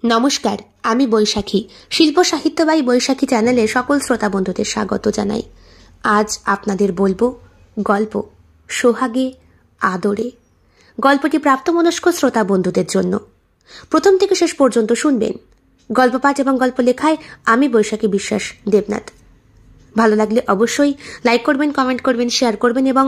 নমস্কার, আমি বৈশাখী। শিল্প সাহিত্য বাই বৈশাখী চ্যানেলে সকল শ্রোতা বন্ধুদের স্বাগত জানাই। আজ আপনাদের বলবো গল্প সোহাগে আদরে। গল্পটি প্রাপ্তমনস্ক শ্রোতা বন্ধুদের জন্য। প্রথম থেকে শেষ পর্যন্ত শুনবেন। গল্প পাঠ এবং গল্প লেখায় আমি বৈশাখী বিশ্বাস দেবনাথ। ভালো লাগলে অবশ্যই লাইক করবেন, কমেন্ট করবেন, শেয়ার করবেন এবং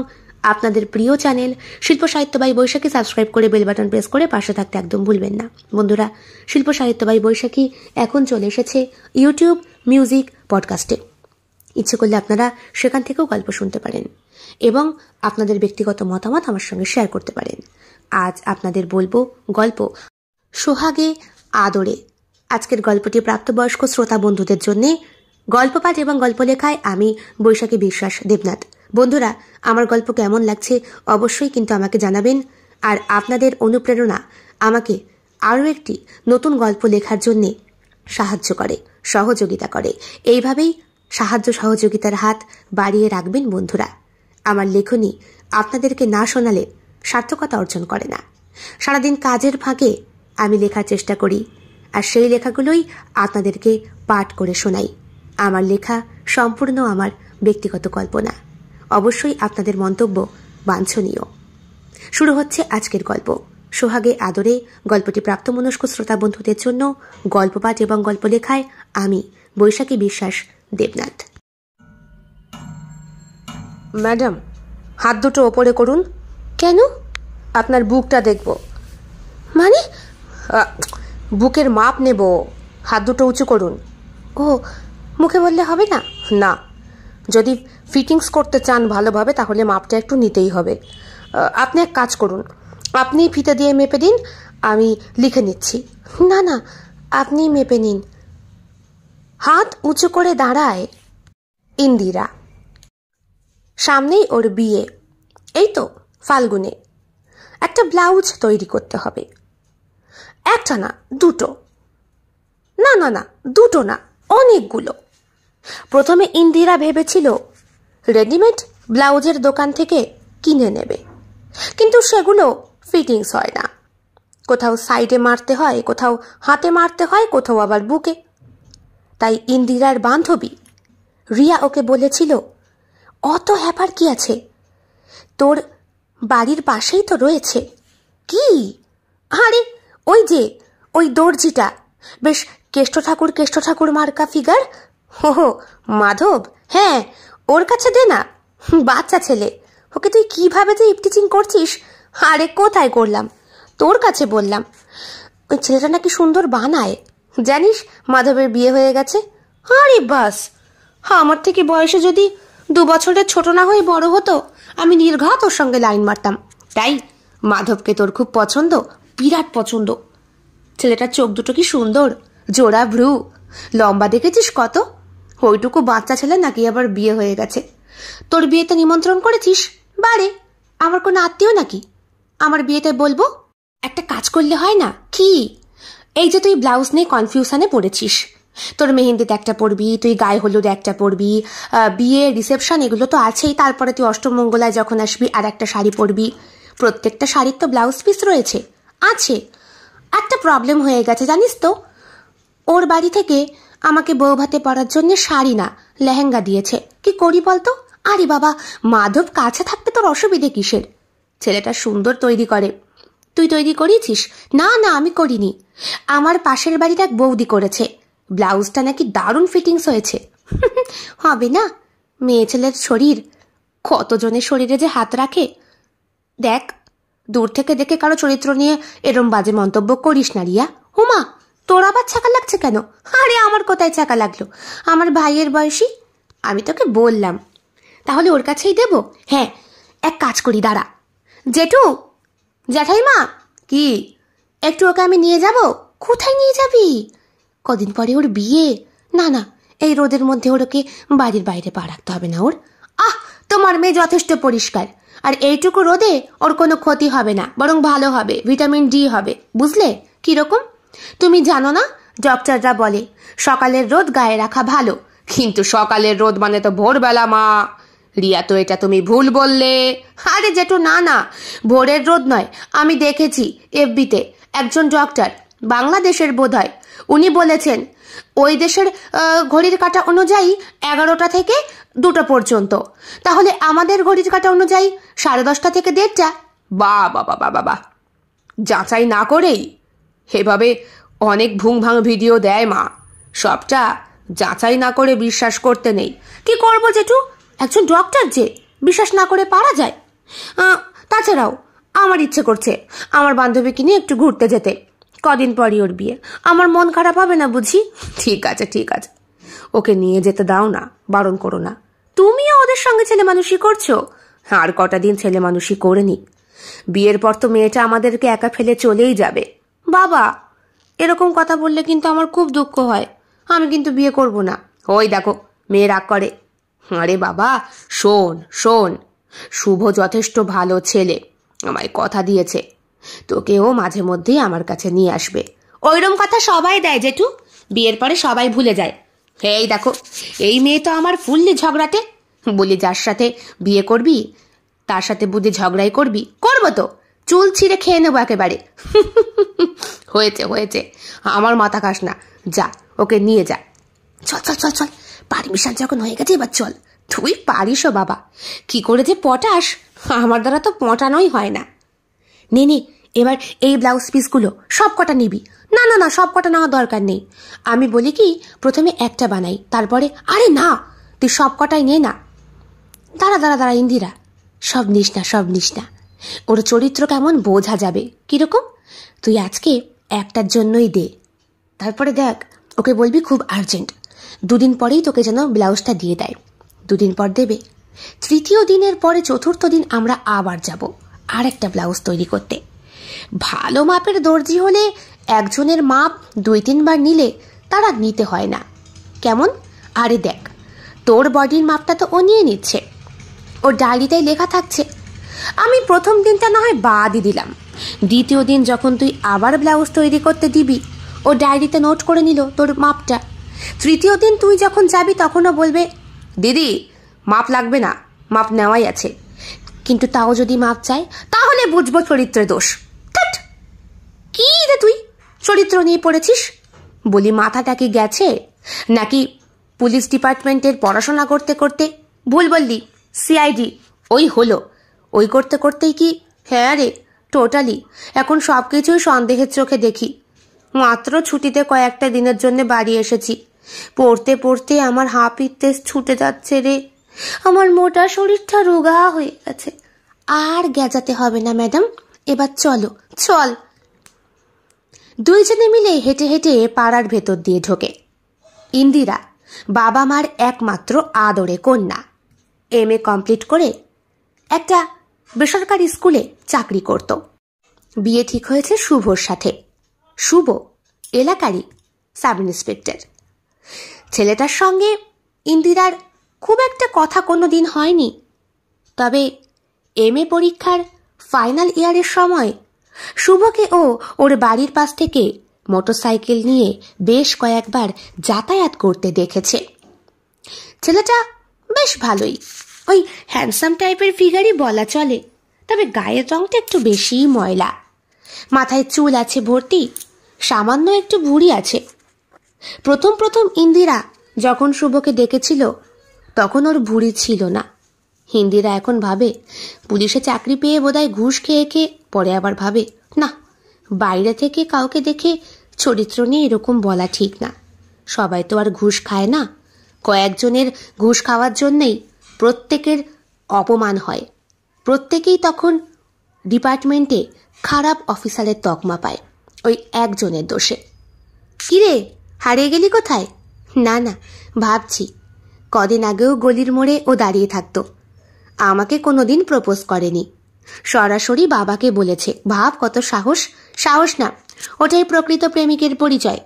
আপনাদের প্রিয় চ্যানেল শিল্প সাহিত্য বাই বৈশাখী সাবস্ক্রাইব করে বেল বাটন প্রেস করে পাশে থাকতে একদম ভুলবেন না। বন্ধুরা, শিল্প সাহিত্য বাই বৈশাখী এখন চলে এসেছে ইউটিউব মিউজিক পডকাস্টে। ইচ্ছে করলে আপনারা সেখান থেকেও গল্প শুনতে পারেন এবং আপনাদের ব্যক্তিগত মতামত আমার সঙ্গে শেয়ার করতে পারেন। আজ আপনাদের বলবো গল্প সোহাগে আদরে। আজকের গল্পটি প্রাপ্তবয়স্ক শ্রোতা বন্ধুদের জন্যে। গল্প পাঠ এবং গল্প লেখায় আমি বৈশাখী বিশ্বাস দেবনাথ। বন্ধুরা, আমার গল্প কেমন লাগছে অবশ্যই কিন্তু আমাকে জানাবেন। আর আপনাদের অনুপ্রেরণা আমাকে আরও একটি নতুন গল্প লেখার জন্যে সাহায্য করে, সহযোগিতা করে। এইভাবেই সাহায্য সহযোগিতার হাত বাড়িয়ে রাখবেন বন্ধুরা। আমার লেখনী আপনাদেরকে না শোনালে সার্থকতা অর্জন করে না। সারাদিন কাজের ফাঁকে আমি লেখার চেষ্টা করি, আর সেই লেখাগুলোই আপনাদেরকে পাঠ করে শোনাই। আমার লেখা সম্পূর্ণ আমার ব্যক্তিগত কল্পনা। অবশ্যই আপনাদের মন্তব্য বাঞ্ছনীয়। শুরু হচ্ছে আজকের গল্প সোহাগে আদরে। গল্পটি প্রাপ্তমনস্ক শ্রোতা বন্ধুদের জন্য। গল্প পাঠ এবং গল্প লেখায় আমি বৈশাখী বিশ্বাস দেবনাথ। ম্যাডাম, হাত দুটো ওপরে করুন। কেন? আপনার বুকটা দেখব। মানে? বুকের মাপ নেব। হাত দুটো উঁচু করুন। ও, মুখে বললে হবে না? না, যদি ফিটিংস করতে চান ভালোভাবে তাহলে মাপটা একটু নিতেই হবে। আপনি এক কাজ করুন, আপনি ফিতে দিয়ে মেপে দিন, আমি লিখে নিচ্ছি। না না, আপনি মেপে নিন। হাত উঁচু করে দাঁড়ায় ইন্দিরা। সামনেই ওর বিয়ে, এই তো ফাল্গুনে। একটা ব্লাউজ তৈরি করতে হবে। একটা না, দুটো। না না না, দুটো না, অনেকগুলো। প্রথমে ইন্দিরা ভেবেছিল রেডিমেড ব্লাউজের দোকান থেকে কিনে নেবে, কিন্তু সেগুলো ফিটিংস হয় না। কোথাও সাইডে মারতে হয়, কোথাও হাতে মারতে হয়, কোথাও আবার বুকে। তাই ইন্দিরার বান্ধবী রিয়া ওকে বলেছিল, অত হ্যাপার কি আছে, তোর বাড়ির পাশেই তো রয়েছে। কি? আরে ওই যে ওই দর্জিটা, বেশ কেষ্ট ঠাকুর মার্কা ফিগার। হো, মাধব। হ্যাঁ, ওর কাছে দে না, বাচ্চা ছেলে। ওকে তুই কিভাবে যে ইপটিচিং করছিস। আরে কোথায় করলাম, তোর কাছে বললাম। ওই ছেলেটা নাকি সুন্দর বানায়। জানিস মাধবের বিয়ে হয়ে গেছে। আরে বাস, আমার থেকে বয়সে যদি 2 বছরের ছোট না হয়ে বড় হতো, আমি নির্ঘাত ওর সঙ্গে লাইন মারতাম। তাই মাধবকে তোর খুব পছন্দ, বিরাট পছন্দ। ছেলেটার চোখ দুটো কি সুন্দর, জোড়া ভ্রু, লম্বা দেখেছিস কত। ওইটুকু বাচ্চা ছেলে নাকি আবার বিয়ে হয়ে গেছে। তোর বিয়েতে নিমন্ত্রণ করেছিস? বারে, আমার কোনো আত্মীয় নাকি? আমার বিয়েতে বলবো? একটা কাজ করলে হয় না? কি? এই যে তুই ব্লাউজ নিয়ে কনফিউশনে পড়েছিস, তোর মেহেন্দিতে একটা পরবি, তুই গায়ে হলুদ একটা পরবি, বিয়ে রিসেপশন এগুলো তো আছেই, তারপরে তুই অষ্টমঙ্গলায় যখন আসবি আর একটা শাড়ি পরবি। প্রত্যেকটা শাড়ির তো ব্লাউজ পিস রয়েছে। আছে, একটা প্রবলেম হয়ে গেছে জানিস তো। ওর বাড়ি থেকে আমাকে বউ ভাতে পরার জন্য শাড়ি না লেহেঙ্গা দিয়েছে। কি করি বলতো? আরে বাবা, মাধব কাছে থাকতে তোর অসুবিধে কিসের? ছেলেটা সুন্দর তৈরি করে। তুই তৈরি করিয়েছিস? না না, আমি করিনি। আমার পাশের বাড়ির এক বৌদি করেছে। ব্লাউজটা নাকি দারুণ ফিটিংস হয়েছে। হবে না? মেয়ে ছেলের শরীর, কতজনের শরীরে যে হাত রাখে। দেখ, দূর থেকে দেখে কারো চরিত্র নিয়ে এরম বাজে মন্তব্য করিস না রিয়া। হুমা, তোর আবার ছাকা লাগছে কেন? আরে আমার কোথায় ছাকা লাগলো, আমার ভাইয়ের বয়সী। আমি তোকে বললাম। তাহলে ওর কাছেই দেব? হ্যাঁ, এক কাজ করি, দাঁড়া। জেঠু, জ্যাঠাইমা। কি? একটু ওকে আমি নিয়ে যাব। কোথায় নিয়ে যাবি? কদিন পরে ওর বিয়ে। না না, এই রোদের মধ্যে ওরকে বাড়ির বাইরে পা রাখতে হবে না ওর। তোমার মেয়ে যথেষ্ট পরিষ্কার, আর এইটুকু রোদে ওর কোনো ক্ষতি হবে না, বরং ভালো হবে, ভিটামিন ডি হবে। বুঝলে কিরকম? তুমি জানো না, ডক্টররা বলে সকালের রোদ গায়ে রাখা ভালো, কিন্তু সকালের রোদ মানে তো ভোরবেলা মা। রিয়া, তো এটা তুমি ভুল বললে। আরে জেঠু, না না, ভোরের রোদ নয়। আমি দেখেছি এফবিতে একজন ডক্টর বাংলাদেশের বোধহয়। উনি বলেছেন ওই দেশের ঘড়ির কাঁটা অনুযায়ী 11টা থেকে 2টা পর্যন্ত, তাহলে আমাদের ঘড়ির কাঁটা অনুযায়ী 10:30 থেকে 1:30। বাবা, যাচাই না করেই এভাবে অনেক ভুংভাং ভিডিও দেয় মা, সবটা যাচাই না করে বিশ্বাস করতে নেই। কি করবো জেঠু, একজন ডক্টর যে, বিশ্বাস না করে পারা যায়? তাছাড়াও আমার ইচ্ছে করছে আমার বান্ধবীকে নিয়ে একটু ঘুরতে যেতে, কদিন পরই ওর বিয়ে। আমার মন খারাপ হবে না বুঝি? ঠিক আছে, ওকে নিয়ে যেতে দাও না, বারণ করো না। তুমিও ওদের সঙ্গে ছেলে মানুষই করছো, আর কটা দিন ছেলে মানুষই করে নি। বিয়ের পর তো মেয়েটা আমাদেরকে একা ফেলে চলেই যাবে। বাবা, এরকম কথা বললে কিন্তু আমার খুব দুঃখ হয়, আমি কিন্তু বিয়ে করব না। ওই দেখো মেয়ে রাগ করে। আরে বাবা, শোন, শুভ যথেষ্ট ভালো ছেলে, আমায় কথা দিয়েছে তোকেও মাঝে মধ্যেই আমার কাছে নিয়ে আসবে। ওইরকম কথা সবাই দেয় জেঠু, বিয়ের পরে সবাই ভুলে যায়। এই দেখো, এই মেয়ে তো আমার ফুললি ঝগড়াটে। বলি যার সাথে বিয়ে করবি তার সাথে বুদ্ধি ঝগড়াই করবি। করবো তো, চুল ছিঁড়ে খেয়ে নেবো একেবারে। হয়েছে, আমার মাথা খাস না, যা ওকে নিয়ে যা। চল, পারমিশন যখন হয়ে গেছে এবার চল। তুই পারিসও বাবা, কি করে যে পটাস, আমার দ্বারা তো পটানোই হয় না। নে এবার এই ব্লাউজ পিসগুলো সব কটা নিবি। না, সব কটা নেওয়া দরকার নেই। আমি বলি কি, প্রথমে একটা বানাই, তারপরে। আরে না, তুই সব কটাই নে না। দাঁড়া ইন্দিরা, সব নিস না, ওর চরিত্র কেমন বোঝা যাবে। কিরকম? তুই আজকে একটার জন্যই দে, তারপরে দেখ ওকে বলবি খুব আর্জেন্ট, 2 দিন পরেই তোকে যেন ব্লাউজটা দিয়ে দেয়। 2 দিন পর দেবে, 3য় দিনের পরে 4র্থ দিন আমরা আবার যাব আর একটা ব্লাউজ তৈরি করতে। ভালো মাপের দর্জি হলে একজনের মাপ 2-3 বার নিলে তারা নিতে হয় না। কেমন? আরে দেখ, তোর বডির মাপটা তো ও নিয়ে নিচ্ছে, ওর ডায়েরিটাই লেখা থাকছে। আমি প্রথম দিনটা না হয় বাদই দিলাম, 2য় দিন যখন তুই আবার ব্লাউজ তৈরি করতে দিবি, ও ডায়েরিতে নোট করে নিল তোর মাপটা। 3য় দিন তুই যখন যাবি তখনও বলবে, দিদি মাপ লাগবে না, মাপ নেওয়াই আছে। কিন্তু তাও যদি মাপ চায় তাহলে বুঝবো চরিত্রের দোষ। কি রে তুই চরিত্র নিয়ে পড়েছিস? বলি মাথাটা কি গেছে নাকি? পুলিশ ডিপার্টমেন্টের পড়াশোনা করতে করতে ভুল বললি, সিআইডি ওই হলো, ওই করতে করতেই কি? হ্যাঁ রে, টোটালি এখন সবকিছুই সন্দেহের চোখে দেখি। মাত্র ছুটিতে কয়েকটা দিনের জন্য বাড়ি এসেছি, পড়তে আমার হাঁপির তেজ ছুটে যাচ্ছে রে। আমার মোটা শরীরটা রোগা হয়ে গেছে। আর গেজাতে হবে না ম্যাডাম, এবার চল। 2 জনে মিলে হেঁটে হেঁটে পাড়ার ভেতর দিয়ে ঢোকে। ইন্দিরা বাবা মার একমাত্র আদরে কন্যা, MA কমপ্লিট করে একটা বেসরকারি স্কুলে চাকরি করত। বিয়ে ঠিক হয়েছে শুভর সাথে। শুভ এলাকারই সাব ইন্সপেক্টর। ছেলেটার সঙ্গে ইন্দিরার খুব একটা কথা কোনো দিন হয়নি, তবে MA পরীক্ষার ফাইনাল ইয়ারের সময় শুভকে ওর বাড়ির পাশ থেকে মোটরসাইকেল নিয়ে বেশ কয়েকবার যাতায়াত করতে দেখেছে। ছেলেটা বেশ ভালোই, ওই হ্যান্ডসাম টাইপের ফিগারই বলা চলে, তবে গায়ের রংটা একটু বেশিই ময়লা। মাথায় চুল আছে ভর্তি, সামান্য একটু ভুঁড়ি আছে। প্রথম ইন্দিরা যখন শুভকে দেখেছিল তখন ওর ভুঁড়ি ছিল না। ইন্দিরা এখন ভাবে পুলিশে চাকরি পেয়ে বোধহয় ঘুষ খেয়ে পরে আবার ভাবে, না, বাইরে থেকে কাউকে দেখে চরিত্র নিয়ে এরকম বলা ঠিক না। সবাই তো আর ঘুষ খায় না, কয়েকজনের ঘুষ খাওয়ার জন্যেই প্রত্যেকের অপমান হয়। প্রত্যেকেই তখন ডিপার্টমেন্টে খারাপ অফিসারের তকমা পায় ওই একজনের দোষে। কিরে, হারিয়ে গেলি কোথায়? না, ভাবছি। কদিন আগেও গলির মোড়ে ও দাঁড়িয়ে থাকতো, আমাকে কোনোদিন প্রপোজ করেনি, সরাসরি বাবাকে বলেছে। ভাব কত সাহস না, ওটাই প্রকৃত প্রেমিকের পরিচয়।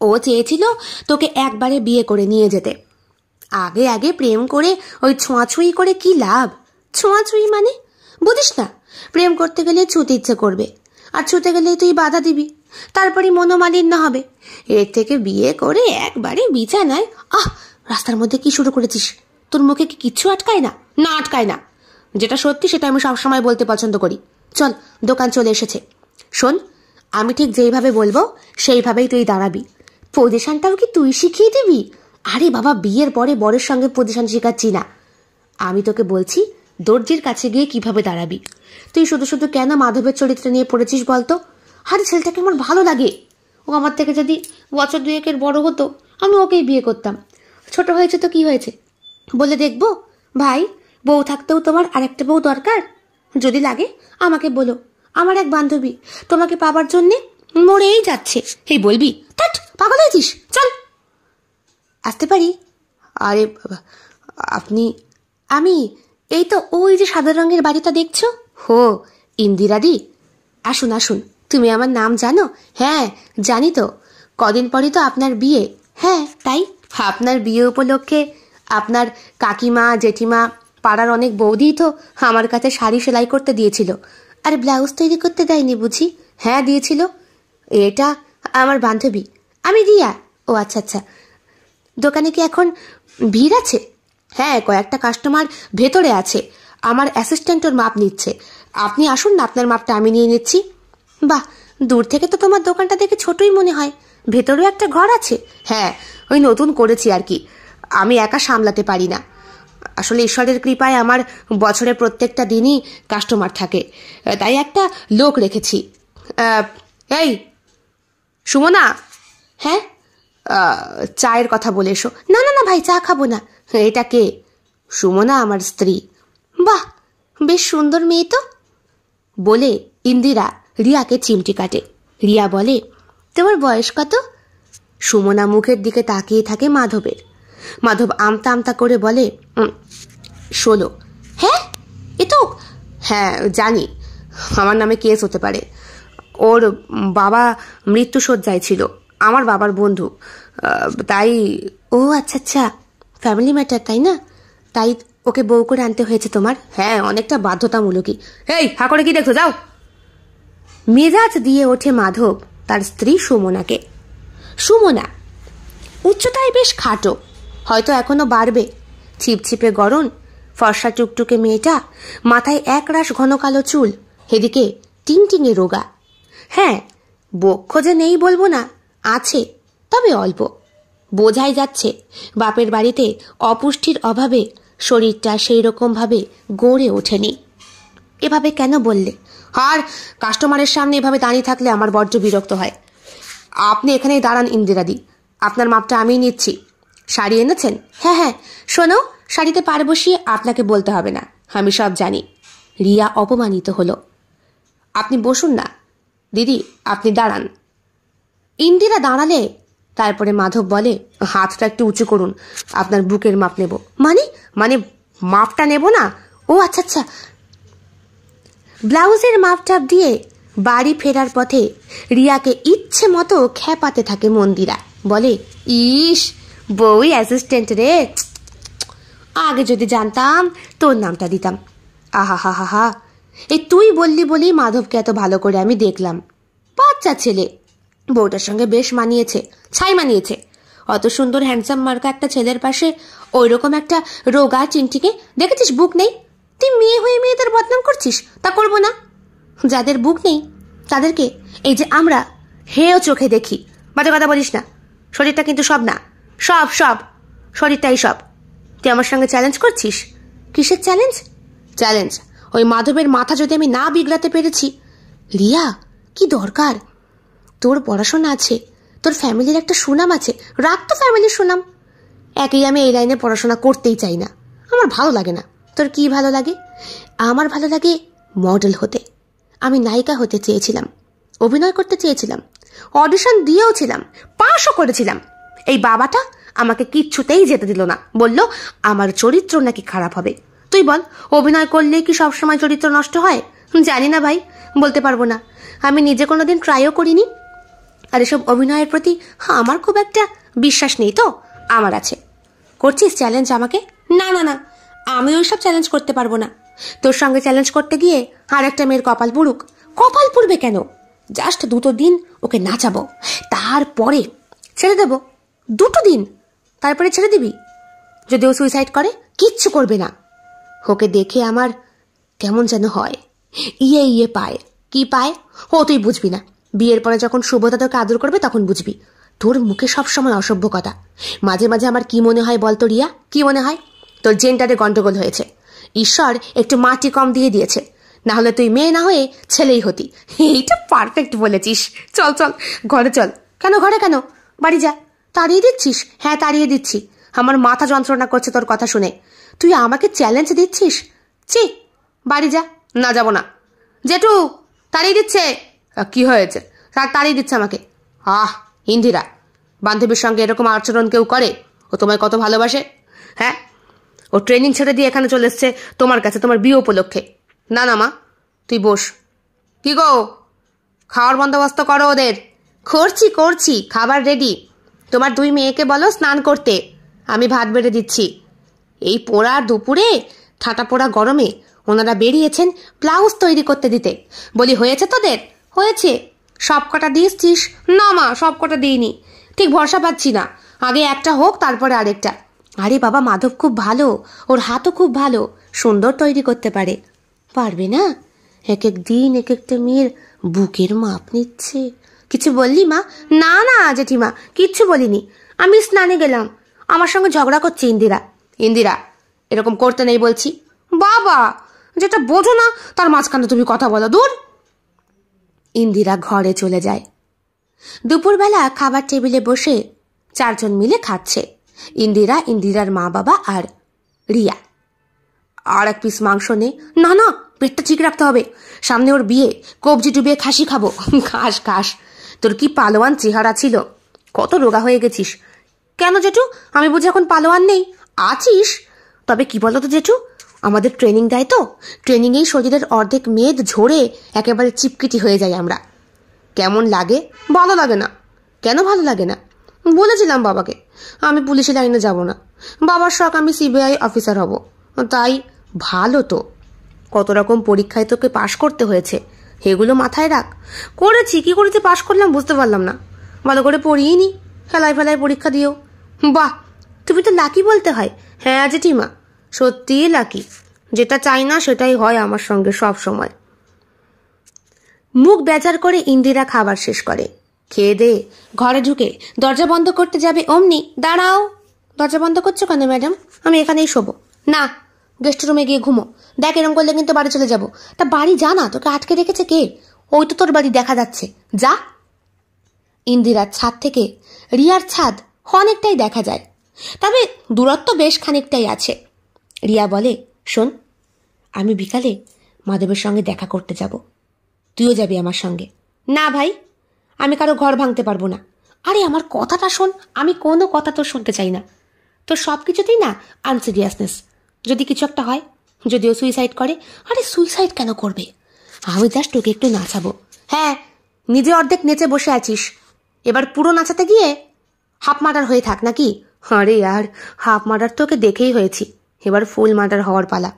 ও চেয়েছিল তোকে একবারে বিয়ে করে নিয়ে যেতে। আগে প্রেম করে ওই ছোঁয়াছুঁই করে কি লাভ? ছোঁয়াছুঁই মানে বুঝিস না? প্রেম করতে গেলে ছুতে ইচ্ছে করবে, আর ছুতে গেলে তুই বাধা দিবি, তারপরে মনোমালিন্য হবে। এর থেকে বিয়ে করে একবারে বিছানায়। রাস্তার মধ্যে কি শুরু করেছিস? তোর মুখে কি কিচ্ছু আটকায় না? না আটকায় না, যেটা সত্যি সেটা আমি সবসময় বলতে পছন্দ করি। চল, দোকান চলে এসেছে। শোন, আমি ঠিক যেইভাবে বলবো সেইভাবেই তুই দাঁড়াবি। পজিশনটাও কি তুই শিখিয়ে দিবি? আরে বাবা, বিয়ের পরে বরের সঙ্গে পজিশন শেখাচ্ছি না, আমি তোকে বলছি দর্জির কাছে গিয়ে কিভাবে দাঁড়াবি। তুই শুধু শুধু কেন মাধবের চরিত্র নিয়ে পড়েছিস বলতো? আরে ছেলেটাকে আমার ভালো লাগে, ও আমার থেকে যদি বছর 2-1 বড় হতো আমি ওকেই বিয়ে করতাম। ছোট হয়েছে তো কি হয়েছে, বলে দেখবো? ভাই, বউ থাকতেও তোমার আরেকটা বউ দরকার? যদি লাগে আমাকে বলো, আমার এক বান্ধবী তোমাকে পাবার জন্যে মরেই যাচ্ছে। এই বলবি? ধ্যাৎ, পাগল হয়েছিস, চল। আসতে পারি? আরে আপনি? আমি এই তো ওই যে সাদা রঙের বাড়িটা দেখছো, হো ইন্দিরাদি। আসুন আসুন। তুমি আমার নাম জানো? হ্যাঁ জানি তো, কদিন পরই তো আপনার বিয়ে। হ্যাঁ তাই, আপনার বিয়ে উপলক্ষে আপনার কাকিমা জেঠিমা পাড়ার অনেক বৌদিই তো আমার কাছে শাড়ি সেলাই করতে দিয়েছিল। আর ব্লাউজ তৈরি করতে দেয়নি বুঝি? হ্যাঁ দিয়েছিল। এটা আমার বান্ধবী, আমি রিয়া। ও আচ্ছা আচ্ছা, দোকানে কি এখন ভিড় আছে? হ্যাঁ, কয়েকটা কাস্টমার ভেতরে আছে, আমার অ্যাসিস্ট্যান্ট ওর মাপ নিচ্ছে। আপনি আসুন না, আপনার মাপটা আমি নিয়ে নিচ্ছি। বাহ, দূর থেকে তো তোমার দোকানটা দেখে ছোটই মনে হয়, ভেতরেও একটা ঘর আছে? হ্যাঁ, ওই নতুন করেছি আর কি, আমি একা সামলাতে পারি না। আসলে ঈশ্বরের কৃপায় আমার বছরের প্রত্যেকটা দিনই কাস্টমার থাকে, তাই একটা লোক রেখেছি। এই সুমনা। হ্যাঁ, চায়ের কথা বলে এসো। না না না ভাই, চা খাবো না। এটা কে? সুমনা আমার স্ত্রী। বাহ, বেশ সুন্দর মেয়ে তো। বলে ইন্দিরা রিয়াকে চিমটি কাটে। রিয়া বলে, তোমার বয়স কত? সুমনা মুখের দিকে তাকিয়ে থাকে মাধবের। মাধব আমতা আমতা করে বলে, 16। হ্যাঁ এ তো, হ্যাঁ জানি, আমার নামে কেস হতে পারে। ওর বাবা মৃত্যুশয্যায় ছিল, আমার বাবার বন্ধু, তাই। ও আচ্ছা আচ্ছা, ফ্যামিলি ম্যাটার তাই না? তাই ওকে বউ করে আনতে হয়েছে তোমার? হ্যাঁ, অনেকটা বাধ্যতামূলকই। এই হা করে কি দেখছো, যাও। মেজাজ দিয়ে ওঠে মাধব তার স্ত্রী সুমনাকে। সুমনা উচ্চতায় বেশ খাটো, হয়তো এখনো বাড়বে। ছিপছিপে গরম, ফর্সা টুকটুকে মেয়েটা, মাথায় একরাশ ঘন কালো চুল, এদিকে টিংটিঙে রোগা। হ্যাঁ, বক্ষ যে নেই বলবো না, আছে, তবে অল্প। বোঝাই যাচ্ছে বাপের বাড়িতে অপুষ্টির অভাবে শরীরটা সেই রকম ভাবে গড়ে ওঠেনি। এভাবে কেন বললে? আর কাস্টমারের সামনে এভাবে দাঁড়িয়ে থাকলে আমার বড্ড বিরক্ত হয়। আপনি এখানেই দাঁড়ান ইন্দিরাদি, আপনার মাপটা আমিই নিচ্ছি। শাড়ি এনেছেন? হ্যাঁ হ্যাঁ। শোনো, শাড়িতে পার বসিয়ে আপনাকে বলতে হবে না, আমি সব জানি। রিয়া অপমানিত হলো। আপনি বসুন না দিদি, আপনি দাঁড়ান। ইন্দিরা দাঁড়ালে তারপরে মাধব বলে, হাতটা একটু উঁচু করুন, আপনার বুকের মাপ নেব। মানে মানে মাপটা নেব না? ও আচ্ছা আচ্ছা। ব্লাউজের মাপটাপ দিয়ে বাড়ি ফেরার পথে রিয়াকে ইচ্ছে মতো খ্যাপাতে থাকে মন্দিরা। বলে, ইস বউই অ্যাসিস্ট্যান্ট রে, আগে যদি জানতাম তোর নামটা দিতাম। আহা হা হা হা, এই তুই বললি বলেই মাধবকে এত ভালো করে আমি দেখলাম। বাচ্চা ছেলে, বউটার সঙ্গে বেশ মানিয়েছে, ছাই মানিয়েছে। অত সুন্দর হ্যান্ডসাম মার্কা একটা ছেলের পাশে ওই রকম একটা রোগা চিনটিকে দেখেছিস? বুক নেই। তুই মেয়ে হয়ে মেয়েদের বদনাম করছিস? তা করবো না। যাদের বুক নেই তাদেরকে এই যে আমরা হেও চোখে দেখি। বাজে কথা বলিস না, শরীরটা কিন্তু সব না, সব সব শরীরটাই সব। তুই আমার সঙ্গে চ্যালেঞ্জ করছিস? কিসের চ্যালেঞ্জ? চ্যালেঞ্জ ওই মাধবের মাথা যদি আমি না বিগড়াতে পেরেছি। রিয়া, কি দরকার? তোর পড়াশোনা আছে, তোর ফ্যামিলির একটা সুনাম আছে, রাখ তো ফ্যামিলির সুনাম। একেই আমি এই লাইনে পড়াশোনা করতেই চাই না, আমার ভালো লাগে না। তোর কি ভালো লাগে? আমার ভালো লাগে মডেল হতে। আমি নায়িকা হতে চেয়েছিলাম, অভিনয় করতে চেয়েছিলাম, অডিশন দিয়েও ছিলাম, পাশও করেছিলাম। এই বাবাটা আমাকে কিচ্ছুতেই যেতে দিল না, বলল আমার চরিত্র নাকি খারাপ হবে। তুই বল, অভিনয় করলেই কি সবসময় চরিত্র নষ্ট হয়? জানি না ভাই, বলতে পারবো না, আমি নিজে কোনোদিন ট্রাইও করিনি। আর এসব অভিনয়ের প্রতি আমার খুব একটা বিশ্বাস নেই তো। আমার আছে। করছিস চ্যালেঞ্জ আমাকে? না না না, আমি ওইসব চ্যালেঞ্জ করতে পারবো না। তোর সঙ্গে চ্যালেঞ্জ করতে গিয়ে আর একটা মেয়ের কপাল পুড়ুক। কপাল পুড়বে কেন? জাস্ট 2 দিন ওকে নাচাবো, তারপরে ছেড়ে দেবো। 2 দিন তারপরে ছেড়ে দিবি? যদি ও সুইসাইড করে? কিচ্ছু করবে না। ওকে দেখে আমার কেমন যেন হয়, ইয়ে পায়। কি পায়? ও তুই বুঝবি না, বিয়ের পরে যখন শুভদা তোকে আদর করবে তখন বুঝবি। তোর মুখে সবসময় অসভ্য কথা। মাঝে মাঝে আমার কি মনে হয় বলতো রিয়া, কি মনে হয়? তোর জেন্ডারে গন্ডগোল হয়েছে, ঈশ্বর একটু মাটি কম দিয়ে দিয়েছে, না হলে তুই মেয়ে না হয়ে ছেলেই হতি। এইটা পারফেক্ট বলেছিস। চল চল ঘরে চল। কেন ঘরে কেন? বাড়ি যা। তাড়িয়ে দিচ্ছিস? হ্যাঁ তাড়িয়ে দিচ্ছি। আমার মাথা যন্ত্রণা করছে তোর কথা শুনে। তুই আমাকে চ্যালেঞ্জ দিচ্ছিস? ছি, বাড়ি যা। না যাব না। জেঠু তাড়িয়ে দিচ্ছে। কি হয়েছে? তাড়িয়ে দিচ্ছে আমাকে। ইন্দিরা, বান্ধবীর সঙ্গে এরকম আচরণ কেউ করে? ও তোমায় কত ভালোবাসে। হ্যাঁ, ও ট্রেনিং ছেড়ে দিয়ে এখানে চলে এসছে তোমার কাছে, তোমার বিয়ে উপলক্ষে। না না মা, তুই বস। কি গো, খাওয়ার বন্দোবস্ত করো ওদের। করছি, খাবার রেডি। তোমার 2 মেয়েকে বলো স্নান করতে, আমি ভাত বেড়ে দিচ্ছি। এই পোড়া দুপুরে, ঠাটা পোড়া গরমে ওনারা বেরিয়েছেন ব্লাউজ তৈরি করতে দিতে। বলি হয়েছে তোদের? হয়েছে। সব কটা দিয়েছিস? না মা, সব কটা দিইনি। ঠিক ভরসা পাচ্ছি না, আগে একটা হোক তারপরে আরেকটা। আরে বাবা, মাধব খুব ভালো, ওর হাতও খুব ভালো, সুন্দর তৈরি করতে পারে। পারবে না? এক এক দিন এক একটা মেয়ের বুকের মাপ নিচ্ছে। কিছু বললি মা? না না জেঠিমা, কিচ্ছু বলিনি। আমি স্নানে গেলাম। আমার সঙ্গে ঝগড়া করছে ইন্দিরা, এরকম করতে নেই বলছি। বাবা, যেটা বোঝো না তার মাঝখানে তুমি কথা বলো, দূর। ইন্দিরা ঘরে চলে যায়। দুপুরবেলা খাবার টেবিলে বসে 4 জন মিলে খাচ্ছে। ইন্দিরা, ইন্দিরার মা বাবা আর রিয়া। আর 1 পিস মাংস নে। না না, পেটটা ঠিক রাখতে হবে, সামনে ওর বিয়ে, কবজি ডুবিয়ে খাসি খাবো। খাস। তোর কি পালোয়ান চেহারা ছিল, কত রোগা হয়ে গেছিস। কেন জেঠু, আমি বুঝি এখন পালোয়ান নেই? আছিস। তবে কি বলতো জেঠু, আমাদের ট্রেনিং দেয় তো, ট্রেনিংয়েই শরীরের অর্ধেক মেদ ঝরে একেবারে চিপকিটি হয়ে যায় আমরা। কেমন লাগে? ভালো লাগে না। কেন ভালো লাগে না? বলেছিলাম বাবাকে আমি পুলিশের লাইনে যাব না, বাবার শখ আমি সিবিআই অফিসার হব। তাই ভালো তো, কত রকম পরীক্ষায় তোকে পাশ করতে হয়েছে, এগুলো মাথায় রাখ। করেছি, কি করেছি পাশ করলাম বুঝতে পারলাম না, ভালো করে পড়িনি, ফেলায় পরীক্ষা দিও। বাহ, তুমি তো লাকি বলতে হয়। হ্যাঁ জেঠিমা, সত্যিই লাকি, যেটা চাই না সেটাই হয় আমার সঙ্গে সব সময়। মুখ বেজার করে ইন্দিরা খাবার শেষ করে। খেয়ে দে ঘরে ঢুকে দরজা বন্ধ করতে যাবে অমনি, দাঁড়াও। দরজা বন্ধ করছো কেন ম্যাডাম? আমি এখানেই শোবো। না, গেস্ট রুমে গিয়ে ঘুমো। দেখ, এরম করলে কিন্তু বাড়ি চলে যাবো। তা বাড়ি যা না, তোকে আটকে রেখেছে কে? ওই তো তোর বাড়ি দেখা যাচ্ছে, যা। ইন্দিরার ছাদ থেকে রিয়ার ছাদ অনেকটাই দেখা যায়, তবে দূরত্ব বেশ খানিকটাই আছে। রিয়া বলে, শোন, আমি বিকালে মাধবের সঙ্গে দেখা করতে যাব, তুইও যাবি আমার সঙ্গে। না ভাই, আমি কারো ঘর ভাঙতে পারবো না। আরে আমার কথাটা শোন, আমি কোনো কথা তোর শুনতে চাই না। তোর সব কিছুতেই না আনসিরিয়াসনেস। যদি কিছু একটা হয়, যদিও সুইসাইড করে। আরে সুইসাইড কেন করবে? আমি জাস্ট তোকে একটু নাচাবো। হ্যাঁ, নিজে অর্ধেক নেচে বসে আছিস, এবার পুরো নাচাতে গিয়ে হাফ মার্ডার হয়ে থাক নাকি? আরে আর হাফ মার্ডার তোকে দেখেই হয়েছি, এবার ফুল মার্ডার হওয়ার পালা।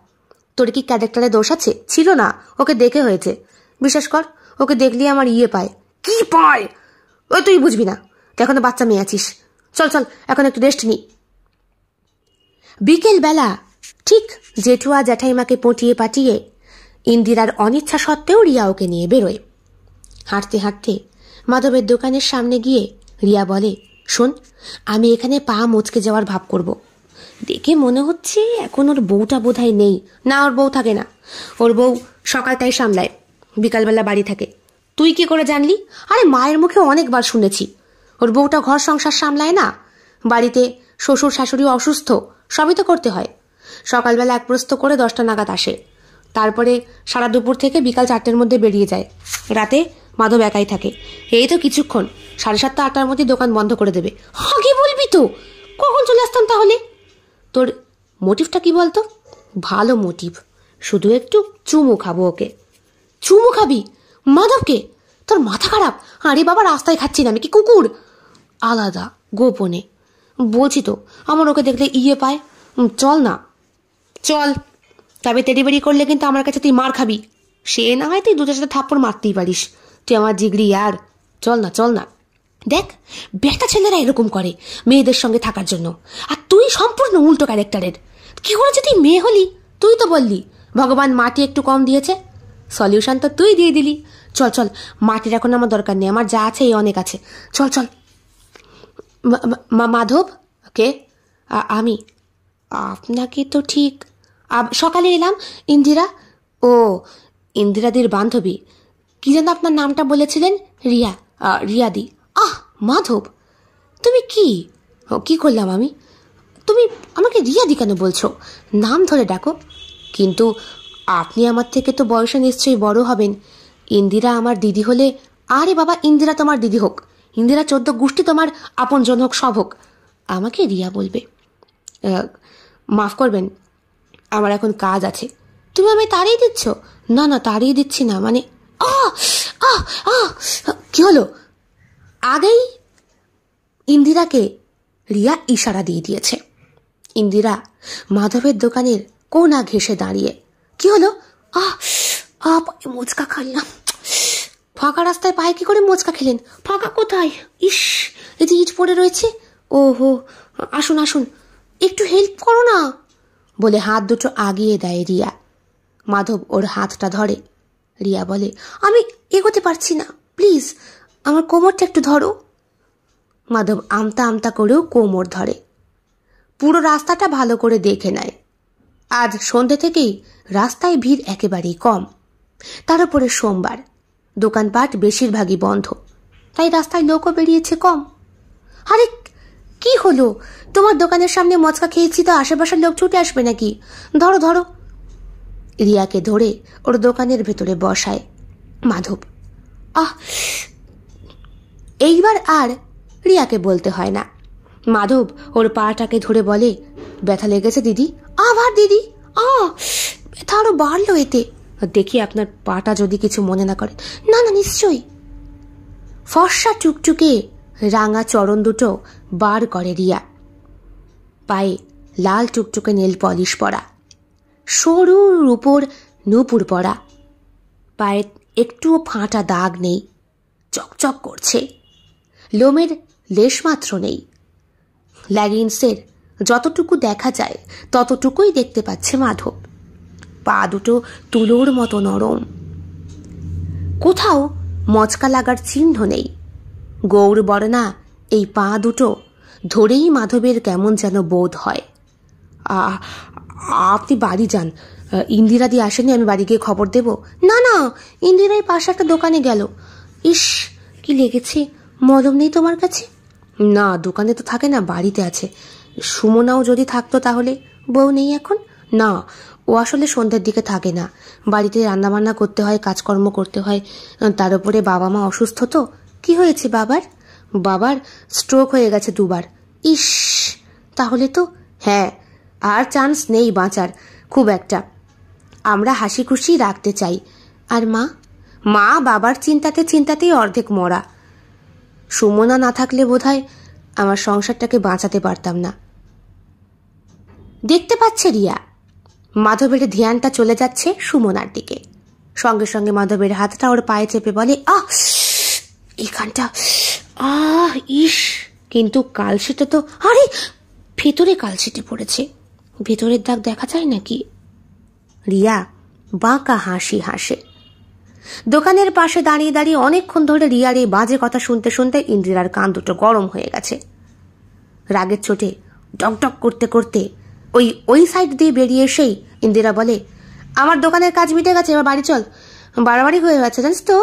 তোর কি ক্যারেক্টারে দোষ আছে? ছিল না, ওকে দেখে হয়েছে। বিশ্বাস কর, ওকে দেখলে আমার পায়। কি পায়? ওই তুই বুঝবি না, তুই এখনো বাচ্চা মেয়ে আছিস। চল এখন একটু রেস্ট নি। বিকেল বেলা ঠিক জেঠুয়া জ্যাঠাইমাকে পটিয়ে পাঠিয়ে ইন্দিরার অনিচ্ছা সত্ত্বেও রিয়া ওকে নিয়ে বেরোয়। হাঁটতে হাঁটতে মাধবের দোকানের সামনে গিয়ে রিয়া বলে, শোন, আমি এখানে পা মুচকে যাওয়ার ভাব করব। দেখে মনে হচ্ছে এখন ওর বউটা বোধহয় নেই। না, ওর বউ থাকে না, ওর বউ সকালটাই সামলায়, বিকালবেলা বাড়ি থাকে। তুই কি করে জানলি? আরে মায়ের মুখে অনেকবার শুনেছি, ওর বউটা ঘর সংসার সামলায় না, বাড়িতে শ্বশুর শাশুড়ি অসুস্থ, সবই তো করতে হয়। সকালবেলা 1 প্রস্ত করে 10টা নাগাদ আসে, তারপরে সারা দুপুর থেকে বিকাল 4টের মধ্যে বেরিয়ে যায়। রাতে মাধব একাই থাকে। এই তো কিছুক্ষণ, 7:30 8টার মধ্যে দোকান বন্ধ করে দেবে। আগে বলবি তো, কখন চলে আসতাম তাহলে। তোর মোটিভটা কি বলতো? ভালো মোটিভ, শুধু একটু চুমু খাবো ওকে। চুমু খাবি মাধবকে? তোর মাথা খারাপ? আরে বাবা, রাস্তায় খাচ্ছি না আমি কি কুকুর? আলাদা গোপনে বলছি তো, আমার ওকে দেখলে পায়। চল না, চল। তবে তেড়িবেড়ি করলে কিন্তু আমার কাছে তুই মার খাবি। সে না হয় তুই 2-4টা থাপ্পড় মারতেই পারিস, তুই আমার জিগরি আর। চল না। দেখ, বেটা ছেলেরা এরকম করে মেয়েদের সঙ্গে থাকার জন্য, আর তুই সম্পূর্ণ উল্টো ক্যারেক্টারের। কি করেছে তুই মেয়ে হলি? তুই তো বললি ভগবান মাটি একটু কম দিয়েছে। সলিউশন তো তুই দিয়ে দিলি। চল চল, মাটির এখন আমার দরকার নেই, আমার যা আছে এই অনেক আছে, চল চল। মাধব? কে? আমি। আপনাকে তো ঠিক সকালে এলাম। ইন্দিরা? ও, ইন্দিরাদির বান্ধবী। কি যেন আপনার নামটা বলেছিলেন? রিয়া। রিয়াদি। মাধব, তুমি কি করলাম আমি? তুমি আমাকে রিয়াদি কেন বলছো? নাম ধরে ডাকো। কিন্তু আপনি আমার থেকে তো বয়সে নিশ্চয়ই বড় হবেন। ইন্দিরা আমার দিদি হলে, আরে বাবা, ইন্দিরা তোমার দিদি হোক, ইন্দিরা 14 গোষ্ঠী তোমার আপনজন হোক, সব হোক, আমাকে রিয়া বলবে। মাফ করবেন, আমার এখন কাজ আছে। তুমি আমি তাড়িয়ে দিচ্ছ? না না, তাড়িয়ে দিচ্ছি না, মানে কি হলো? আগেই ইন্দিরাকে রিয়া ইশারা দিয়ে দিয়েছে। ইন্দিরা মাধবের দোকানের কোনা ঘেঁষে দাঁড়িয়ে। কি হলো? মোচকা খাইলাম। ফাঁকা রাস্তায় পায়ে কি করে মোচকা খেলেন? ফাঁকা কোথায়? ইস, এই যে ইট পড়ে রয়েছে। ওহো, আসুন আসুন, একটু হেল্প করো না, বলে হাত দুটো আগিয়ে দেয় রিয়া। মাধব ওর হাতটা ধরে। রিয়া বলে, আমি এগোতে পারছি না, প্লিজ আমার কোমরটা একটু ধরো। মাধব আমতা আমতা করেও কোমর ধরে। পুরো রাস্তাটা ভালো করে দেখে নেয়। আজ সন্ধ্যে থেকেই রাস্তায় ভিড় একেবারেই কম। তার উপরে সোমবার, দোকানপাট বেশিরভাগই বন্ধ, তাই রাস্তায় লোকও বেরিয়েছে কম। আরে কি হলো? তোমার দোকানের সামনে মচকা খেয়েছি তো আশেপাশের লোক ছুটে আসবে নাকি? ধরো ধরো। রিয়াকে ধরে ওর দোকানের ভেতরে বসায় মাধব। এইবার আর রিয়াকে বলতে হয় না। মাধব ওর পাটাকে ধরে বলে, ব্যথা লেগেছে দিদি? আবার দিদি? ব্যথা আরো বাড়লো এতে। দেখি আপনার পাটা যদি কিছু মনে না করে। না না, নিশ্চয়ই। ফর্সা টুকটুকে রাঙা চরণ দুটো বার করে রিয়া। পায়ে লাল টুকটুকে নেল পলিশ পরা, সরুর উপর নূপুর পরা, পায়ে একটুও ফাঁটা দাগ নেই, চকচক করছে, লোমের লেশ মাত্র নেই। লেগিংসের যতটুকু দেখা যায় ততটুকুই দেখতে পাচ্ছে মাধব। পা দুটো তুলোর মতো নরম, কোথাও মচকা লাগার চিহ্ন নেই। গৌর বর্ণা এই পা দুটো ধরেই মাধবের কেমন যেন বোধ হয়। আপনি বাড়ি যান, ইন্দিরাদি আসেনি, আমি বাড়ি গিয়ে খবর দেব। না না, ইন্দিরাই পাশে একটা দোকানে গেল। ইস, কি লেগেছে? মলম নেই তোমার কাছে? না, দোকানে তো থাকে না, বাড়িতে আছে। সুমনাও যদি থাকতো তাহলে। বউ নেই এখন? না, ও আসলে সন্ধ্যের দিকে থাকে না, বাড়িতে রান্নাবান্না করতে হয়, কাজকর্ম করতে হয়, তার উপরে বাবা মা অসুস্থ তো। কি হয়েছে বাবার? বাবার স্ট্রোক হয়ে গেছে 2 বার। ইস, তাহলে তো হ্যাঁ, আর চান্স নেই বাঁচার খুব একটা। আমরা হাসি খুশি রাখতে চাই। আর মা? মা বাবার চিন্তাতেই অর্ধেক মরা। সুমনা না থাকলে বোধহয় আমার সংসারটাকে বাঁচাতে পারতাম না। দেখতে পাচ্ছে রিয়া, মাধবের ধ্যানটা চলে যাচ্ছে সুমনার দিকে। সঙ্গে সঙ্গে মাধবের হাতটা ওর পায়ে চেপে বলে, এখানটা ইস, কিন্তু কালশিটে তো, আরে ভেতরে কালশিটে পড়েছে, ভেতরের দাগ দেখা যায় নাকি? রিয়া বাঁকা হাসি হাসে। দোকানের পাশে দাঁড়িয়ে দাঁড়িয়ে অনেকক্ষণ ধরে রিয়ার এই বাজে কথা শুনতে শুনতে ইন্দিরার কান দুটো গরম হয়ে গেছে। রাগের চোটে ডকডক করতে করতে ওই সাইড দিয়ে বেরিয়ে এসেই ইন্দিরা বলে, আমার দোকানের কাজ মিটে গেছে, এবার বাড়ি চল। বাড়াবাড়ি হয়ে গেছে জানিস তো,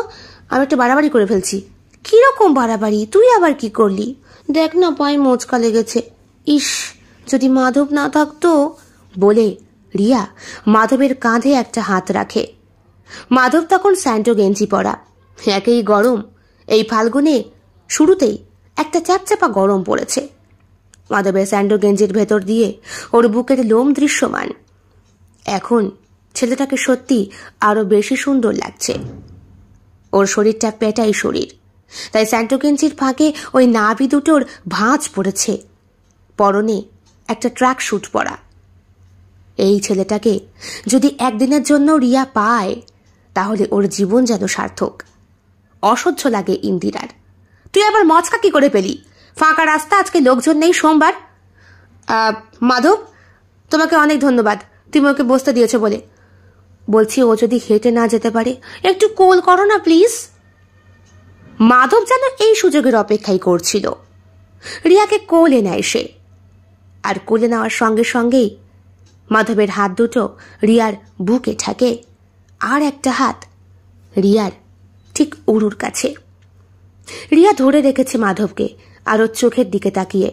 আমি একটু বাড়াবাড়ি করে ফেলছি। কিরকম বাড়াবাড়ি? তুই আবার কি করলি? দেখ না, পায়ে মোচকা লেগেছে। ইস, যদি মাধব না থাকতো, বলে রিয়া মাধবের কাঁধে একটা হাত রাখে। মাধব তখন স্যান্ডো গেঞ্জি পরা, একেই গরম। এই ফাল্গুনে শুরুতেই একটা চ্যাপচ্যাপা গরম পড়েছে। মাধবের স্যান্ডো গেঞ্জির ভেতর দিয়ে ওর বুকের লোম দৃশ্যমান। এখন ছেলেটাকে সত্যি আরো বেশি সুন্দর লাগছে। ওর শরীরটা পেটাই শরীর, তাই স্যান্ডো গেঞ্জির ফাঁকে ওই নাভি দুটোর ভাঁজ পড়েছে। পরনে একটা ট্র্যাক স্যুট পরা। এই ছেলেটাকে যদি একদিনের জন্য রিয়া পায়, তাহলে ওর জীবন যেন সার্থক। অসহ্য লাগে ইন্দিরার। তুই আবার মচকা কি করে পেলি? ফাঁকা রাস্তা, আজকে লোকজন নেই, সোমবার। মাধব, তোমাকে অনেক ধন্যবাদ, তুমি ওকে বসতে দিয়েছো বলে। বলছি ও যদি হেঁটে না যেতে পারে একটু কোল করো না প্লিজ। মাধব যেন এই সুযোগের অপেক্ষাই করছিল। রিয়াকে কোলে নেয় সে, আর কোলে নেওয়ার সঙ্গে সঙ্গেই মাধবের হাত দুটো রিয়ার বুকে ঠেকে, আর একটা হাত রিয়ার ঠিক উরুর কাছে। রিয়া ধরে রেখেছে মাধবকে আর ওর চোখের দিকে তাকিয়ে।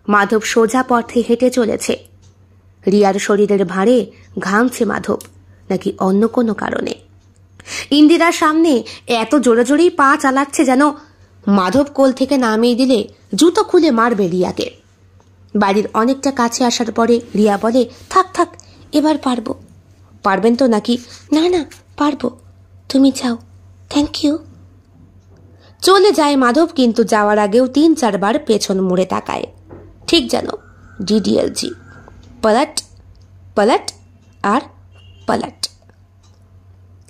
মাধব সোজা পথে হেঁটে চলেছে। রিয়ার শরীরের ভাঁড়ে ঘামছে মাধব, নাকি অন্য কোনো কারণে। ইন্দিরার সামনে এত জোরে জোরেই পা চালাচ্ছে যেন মাধব কোল থেকে নামিয়ে দিলে জুতো খুলে মারবে রিয়াকে। বাড়ির অনেকটা কাছে আসার পরে রিয়া বলে, থাক থাক, এবার পারবো। পারবেন তো নাকি? না না, পারবো, তুমি যাও, থ্যাংক ইউ। চলে যায় মাধব, কিন্তু যাওয়ার আগেও 3-4 বার পেছন মুড়ে তাকায়, ঠিক যেন ডিডিএলজি, পালাট পালাট আর পালাট।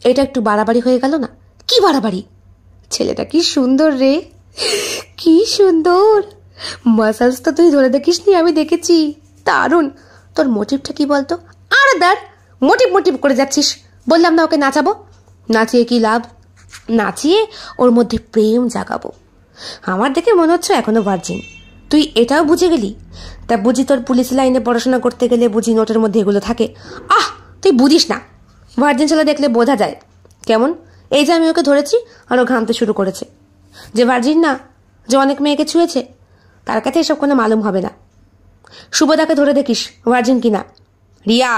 এটা একটু বাড়াবাড়ি হয়ে গেল না? কি বাড়াবাড়ি? ছেলেটা কি সুন্দর রে, কি সুন্দর। মাসেলস তো তুই ধরে দেখিস নি, আমি দেখেছি, দারুণ। তোর মোটিভটা কি বলতো? আর দাঁড়, মোটিভ মোটিভ করে যাচ্ছিস। বললাম না ওকে নাচাবো। নাচিয়ে কি লাভ? নাচিয়ে ওর মধ্যে প্রেম জাগাবো। আমার দেখে মনে হচ্ছে এখনো ভার্জিন। তুই এটাও বুঝে গেলি? তা বুঝি তোর পুলিশ লাইনে পড়াশোনা করতে গেলে বুঝি নোটের মধ্যে এগুলো থাকে? আহ, তুই বুঝিস না। ভার্জিন ছেলে দেখলে বোঝা যায়। কেমন? এই যে আমি ওকে ধরেছি আর ও ঘামতে শুরু করেছে। যে ভার্জিন না, যে অনেক মেয়েকে ছুঁয়েছে, তার কাছে এসব কোনো মালুম হবে না। শুভদাকে ধরে দেখিস ভার্জিন কিনা। রিয়া,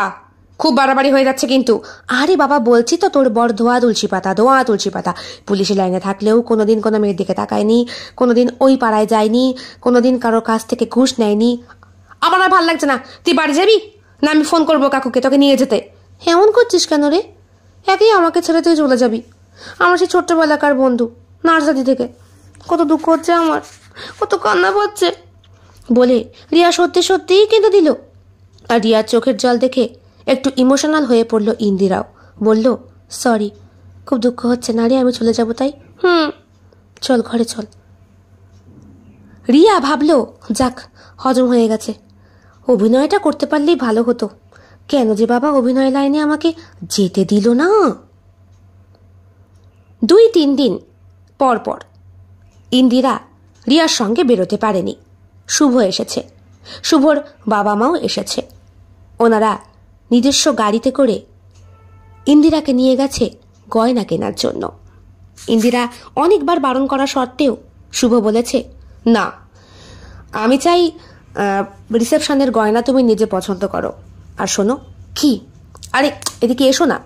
খুব বাড়াবাড়ি হয়ে যাচ্ছে কিন্তু। আরে বাবা, বলছি তো তোর বর ধোয়া তুলসী পাতা, ধোয়া তুলসী পাতা। পুলিশের লাইনে থাকলেও কোনোদিন কোনো মেয়ের দিকে তাকায়নি, কোনোদিন ওই পাড়ায় যায়নি, কোনোদিন কারোর কাছ থেকে ঘুষ নেয়নি। আমার আর ভাল লাগছে না। তুই বাড়ি যাবি না আমি ফোন করবো কাকুকে তোকে নিয়ে যেতে? এমন করছিস কেন রে? একই আমাকে ছেড়ে তুই চলে যাবি। আমার সেই ছোট্টবেলাকার বন্ধু নার্সারি থেকে। কত দুঃখ হচ্ছে আমার, কত কান্না পাচ্ছে। বলে রিয়া সত্যি সত্যিই কেঁদে দিল। আর রিয়ার চোখের জল দেখে একটু ইমোশনাল হয়ে পড়ল ইন্দিরাও। বলল, সরি, খুব দুঃখ হচ্ছে না রে, আমি চলে যাব তাই। চল ঘরে চল। রিয়া ভাবল, যাক, হজম হয়ে গেছে। অভিনয়টা করতে পারলেই ভালো হতো। কেন যে বাবা অভিনয় লাইনে আমাকে যেতে দিল না। 2-3 দিন পর পর ইন্দিরা রিয়ার সঙ্গে বেরোতে পারেনি। শুভ এসেছে, শুভর বাবা মাও এসেছে। ওনারা নিজস্ব গাড়িতে করে ইন্দিরাকে নিয়ে গেছে গয়না কেনার জন্য। ইন্দিরা অনেকবার বারণ করা সত্ত্বেও শুভ বলেছে, না, আমি চাই রিসেপশনের গয়না তুমি নিজে পছন্দ করো। আর শোনো, কি, আরে এদিকে এসো না।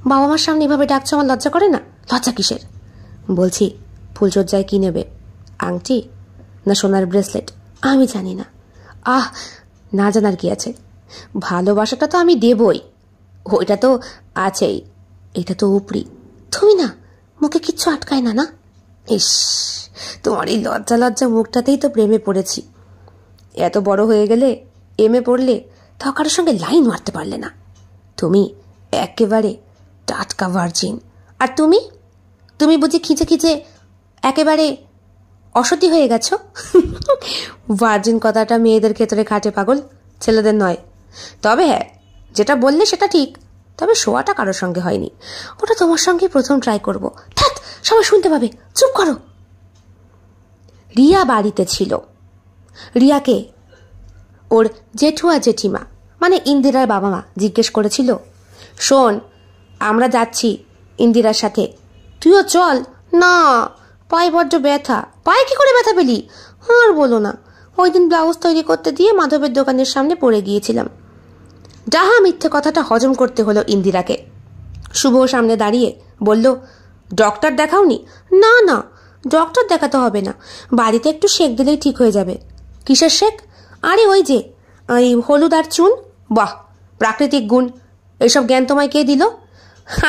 বাবা মার সামনে এভাবে ডাকছো, আমার লজ্জা করে না? লজ্জা কিসের? বলছি, ফুলসজ্জায় কি নেবে? আংটি না সোনার ব্রেসলেট? আমি জানি না। আহ, না জানার কি আছে? ভালোবাসাটা তো আমি দেবই, ওইটা তো আছেই। এটা তো উপরি। তুমি না মুখে কিচ্ছু আটকায় না, না? ইস, তোমার এই লজ্জা লজ্জা মুখটাতেই তো প্রেমে পড়েছি। এত বড় হয়ে গেলে, এমএ পড়লে, তাও কারোর সঙ্গে লাইন মারতে পারলে না। তুমি একেবারে টাটকা ভার্জিন। আর তুমি তুমি বুঝি খিচে খিচে একেবারে অসতী হয়ে গেছো। ভার্জিন কথাটা মেয়েদের ক্ষেত্রে খাটে পাগল, ছেলেদের নয়। তবে হ্যাঁ, যেটা বললে সেটা ঠিক, তবে শোয়াটা কারোর সঙ্গে হয়নি। ওটা তোমার সঙ্গে প্রথম ট্রাই করব। থাক, সবাই শুনতে পাবে, চুপ করো। রিয়া বাড়িতে ছিল। রিয়াকে ওর জেঠু আর জেঠিমা মানে ইন্দিরার বাবা মা জিজ্ঞেস করেছিল, শোন, আমরা যাচ্ছি ইন্দিরার সাথে, তুইও চল। না, পায়ে বড্ড ব্যথা। পায়ে কি করে ব্যথা পেলি? আর বলো না, ওই দিন ব্লাউজ তৈরি করতে দিয়ে মাধবের দোকানের সামনে পড়ে গিয়েছিলাম। যাহা মিথ্যে কথাটা হজম করতে হলো ইন্দিরাকে। শুভ সামনে দাঁড়িয়ে বলল, ডক্টর দেখাওনি? না না, ডক্টর দেখাতে হবে না, বাড়িতে একটু শেক দিলেই ঠিক হয়ে যাবে। কিসের শেক? আরে ওই যে এই হলুদ আর চুন। বাহ, প্রাকৃতিক গুণ। এসব জ্ঞান তোমায় কে দিল?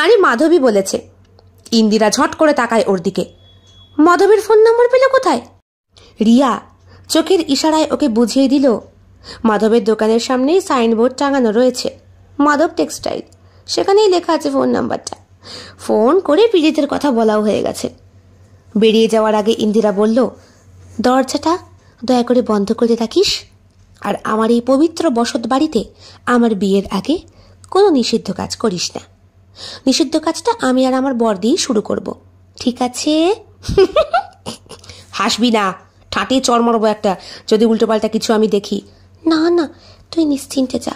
আরে মাধবী বলেছে। ইন্দিরা ঝট করে তাকায় ওর দিকে। মাধবের ফোন নম্বর পেল কোথায়? রিয়া চোখের ইশারায় ওকে বুঝিয়ে দিল, মাধবের দোকানের সামনেই সাইনবোর্ড টাঙানো রয়েছে, মাধব টেক্সটাইল, সেখানেই লেখা আছে ফোন নাম্বারটা। ফোন করে পীড়িতের কথা বলাও হয়ে গেছে। বেরিয়ে যাওয়ার আগে ইন্দিরা বলল, দরজাটা দয়া করে বন্ধ করে রাখিস, আর আমার এই পবিত্র বসত বাড়িতে আমার বিয়ের আগে কোনো নিষিদ্ধ কাজ করিস না। নিষিদ্ধ কাজটা আমি আর আমার বর দিয়ে শুরু করব, ঠিক আছে? হাসবি না, ঠাঁটে চড় মারবো একটা যদি উল্টোপাল্টা কিছু আমি দেখি। না না, তুই নিশ্চিন্তে যা।